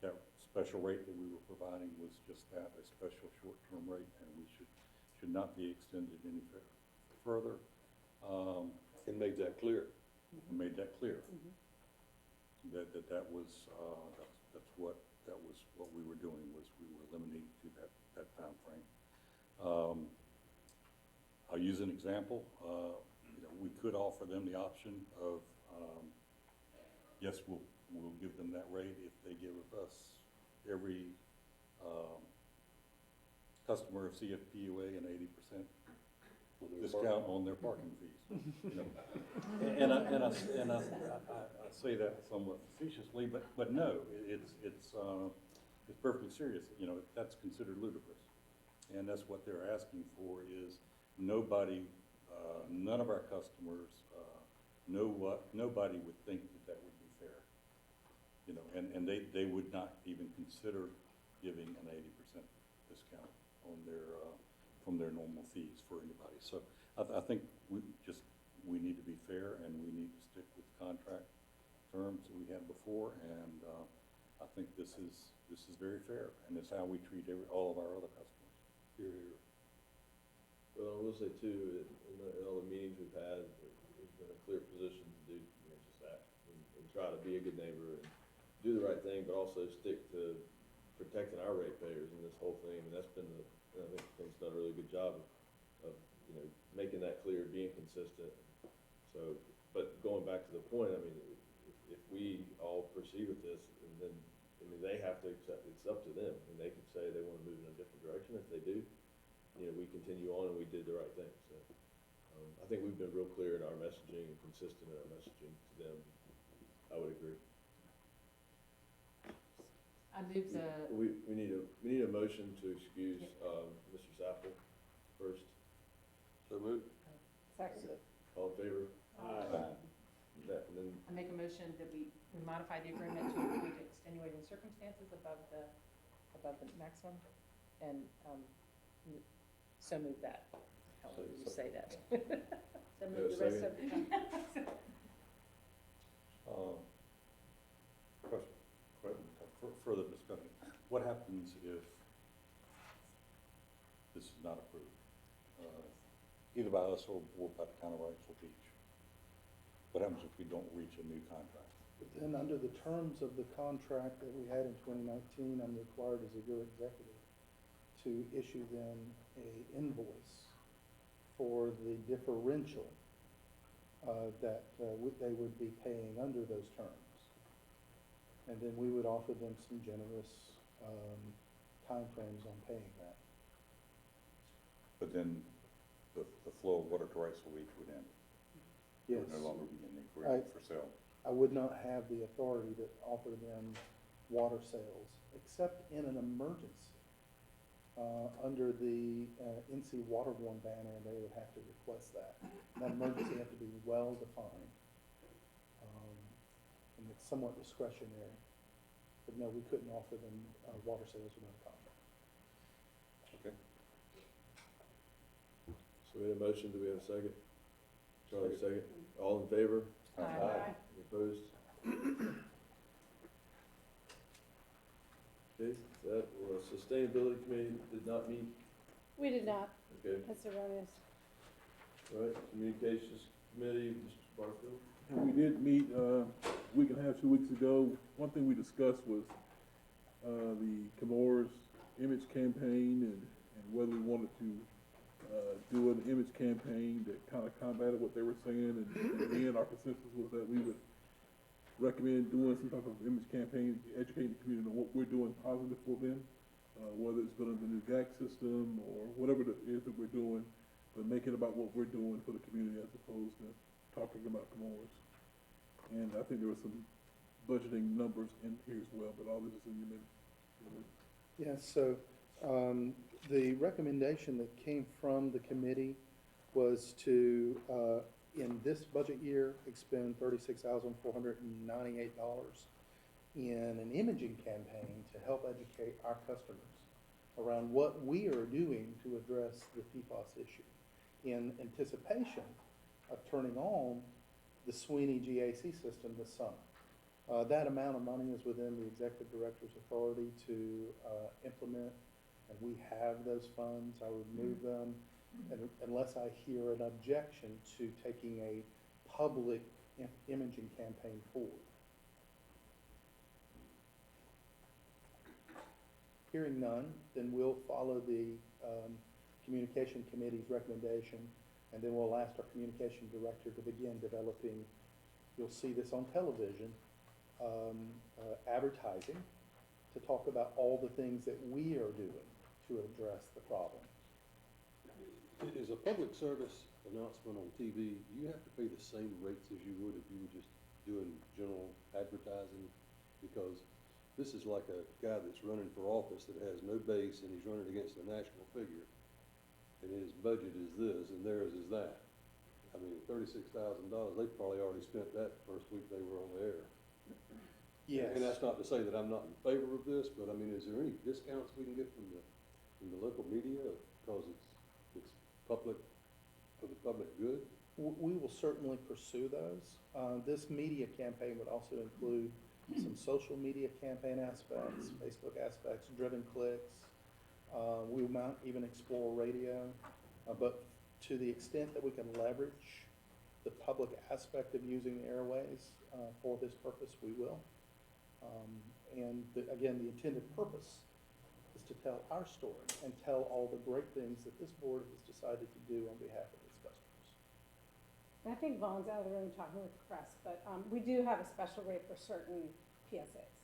that special rate that we were providing was just that, a special short-term rate, and we should not be extended any further. And made that clear. Made that clear. That was what we were doing, was we were limiting to that time frame. I'll use an example. You know, we could offer them the option of, yes, we'll give them that rate if they give us every customer of CFPUA an 80% discount on their parking fees. You know? and I say that somewhat facetiously, but no, it's perfectly serious. You know, that's considered ludicrous, and that's what they're asking for. Is nobody, none of our customers nobody would think that would be fair. You know, and they would not even consider giving an 80% discount on their from their normal fees for anybody. So I think we need to be fair, and we need to stick with contract terms that we had before, and I think this is very fair, and it's how we treat all of our other customers. Here, here. Well, I will say too, in all the meetings we've had, there's been a clear position to do, you know, just that, and try to be a good neighbor and do the right thing, but also stick to protecting our ratepayers in this whole thing. And that's been I think Tim's done a really good job of you know, making that clear, being consistent. So, but going back to the point, I mean, if we all proceed with this, and then, I mean, they have to accept, it's up to them, and they can say they want to move in a different direction. If they do, you know, we continue on and we did the right thing. So, I think we've been real clear in our messaging and consistent in our messaging to them. I would agree. I move the, We need a motion to excuse, Mr. Zappel first. So moved. Second. All in favor? Aye. That, and then, I make a motion that we modify the agreement to include extenuating circumstances above the maximum, and, so move that, however you say that. So move the rest of the. Question, further discussion. What happens if this is not approved? Either by us or by the County of Wrightsville Beach? What happens if we don't reach a new contract? Then under the terms of the contract that we had in 2019, I'm required as your executive to issue them a invoice for the differential that they would be paying under those terms. And then we would offer them some generous timeframes on paying that. But then the flow of water to Wrightsville Beach would end? It Yes. would no longer be in the agreement for sale? I would not have the authority to offer them water sales, except in an emergency. Under the NC Waterborne banner, they would have to request that. And that emergency have to be well-defined. And it's somewhat discretionary. But no, we couldn't offer them water sales without a contract. okay. So we had a motion, do we have a second? Charlie, second. All in favor? Aye. Any opposed? Okay, that, Sustainability Committee did not meet, We did not, okay. that's erroneous. All right, Communications Committee, Mr. Barfield? And we did meet, a week and a half, 2 weeks ago. One thing we discussed was, the Camorra's image campaign and whether we wanted to, do an image campaign that kind of combated what they were saying. And again, our consensus was that we would recommend doing some type of image campaign, educating the community on what we're doing positive for them, whether it's building the new GAC system or whatever it is that we're doing, but make it about what we're doing for the community as opposed to talking about Camorra's. And I think there were some budgeting numbers in here as well, but all this is in your minutes. Yes, so the recommendation that came from the committee was to, in this budget year, expend $36,498 in an imaging campaign to help educate our customers around what we are doing to address the PFAS issue in anticipation of turning on the Sweeney GAC system this summer. That amount of money is within the executive director's authority to implement, and we have those funds. I would move them unless I hear an objection to taking a public imaging campaign forward. Hearing none, then we'll follow the Communication Committee's recommendation, and then we'll ask our Communication Director to begin developing, you'll see this on television, advertising to talk about all the things that we are doing to address the problem. Is a public service announcement on TV, do you have to pay the same rates as you would if you were just doing general advertising? Because this is like a guy that's running for office that has no base and he's running against a national figure. And his budget is this and theirs is that. I mean, $36,000, they probably already spent that the first week they were on the air. Yes. And that's not to say that I'm not in favor of this, but I mean, is there any discounts we can get from the local media because it's public, for the public good? We will certainly pursue those. This media campaign would also include some social media campaign aspects, Facebook aspects, driven clicks. We might even explore radio, but to the extent that we can leverage the public aspect of using the airways for this purpose, we will. Again, the intended purpose is to tell our story and tell all the great things that this board has decided to do on behalf of its customers. I think Vaughn's out of the room talking with the press, but we do have a special rate for certain PSAs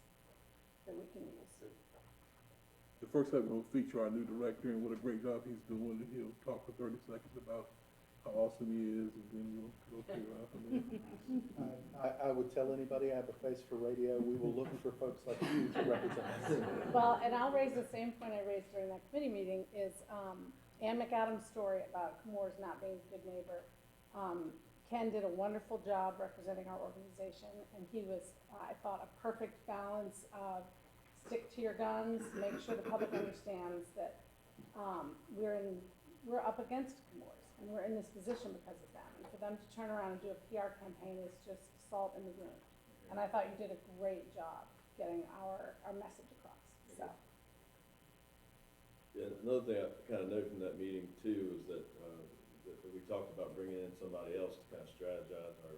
that we can use. The first segment will feature our new director and what a great job he's doing, and he'll talk for 30 seconds about how awesome he is, and then you'll go figure out from there. I would tell anybody I have a face for radio, we will look for folks like you to represent us. Well, and I'll raise the same point I raised during that committee meeting is, Ann McAdams' story about Comores not being a good neighbor. Ken did a wonderful job representing our organization, and he was, I thought, a perfect balance of stick to your guns, make sure the public understands that, we're up against Comores, and we're in this position because of them. And for them to turn around and do a PR campaign is just salt in the wound. And I thought you did a great job getting our message across, so. Yeah, another thing I kind of noted from that meeting too is that, that we talked about bringing in somebody else to kind of strategize our,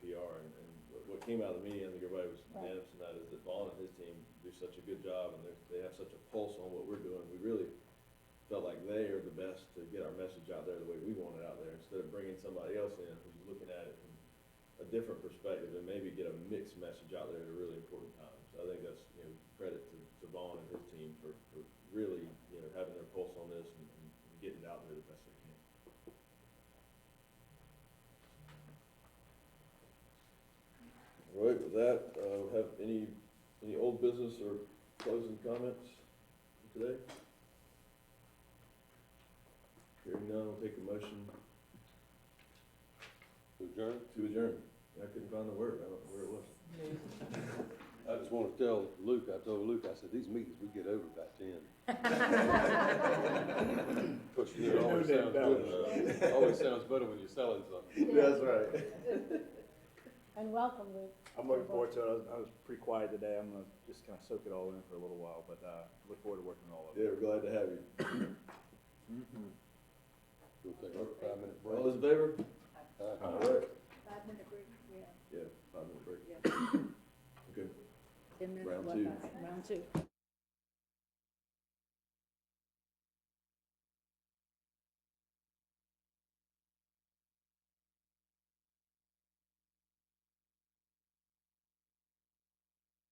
PR. And what came out of the meeting, I think everybody was unanimous in that, is that Vaughn and his team do such a good job, and they have such a pulse on what we're doing. We really felt like they are the best to get our message out there the way we want it out there, instead of bringing somebody else in who's looking at it from a different perspective and maybe get a mixed message out there at a really important time. So I think that's, credit to Vaughn and his team for really, having their pulse on this and getting it out there the best they can. All right, with that, have any old business or closing comments today? Hearing none, I'll take a motion To adjourn? to adjourn. I couldn't find the word, I don't know where it was. I just want to tell Luke, I told Luke, I said, these meetings, we get over about 10. Of course, it always sounds good. Always sounds better when you're selling something. That's right. And welcome, Luke. I'm looking forward to it. I was pretty quiet today. I'm gonna just kind of soak it all in for a little while, but, look forward to working on all of it. Yeah, we're glad to have you. We'll take a 5-minute break. All those in favor? All right. 5-minute break, yeah. Yeah, 5-minute break. Yeah. Okay. 10 minutes. Round what, two. Round two.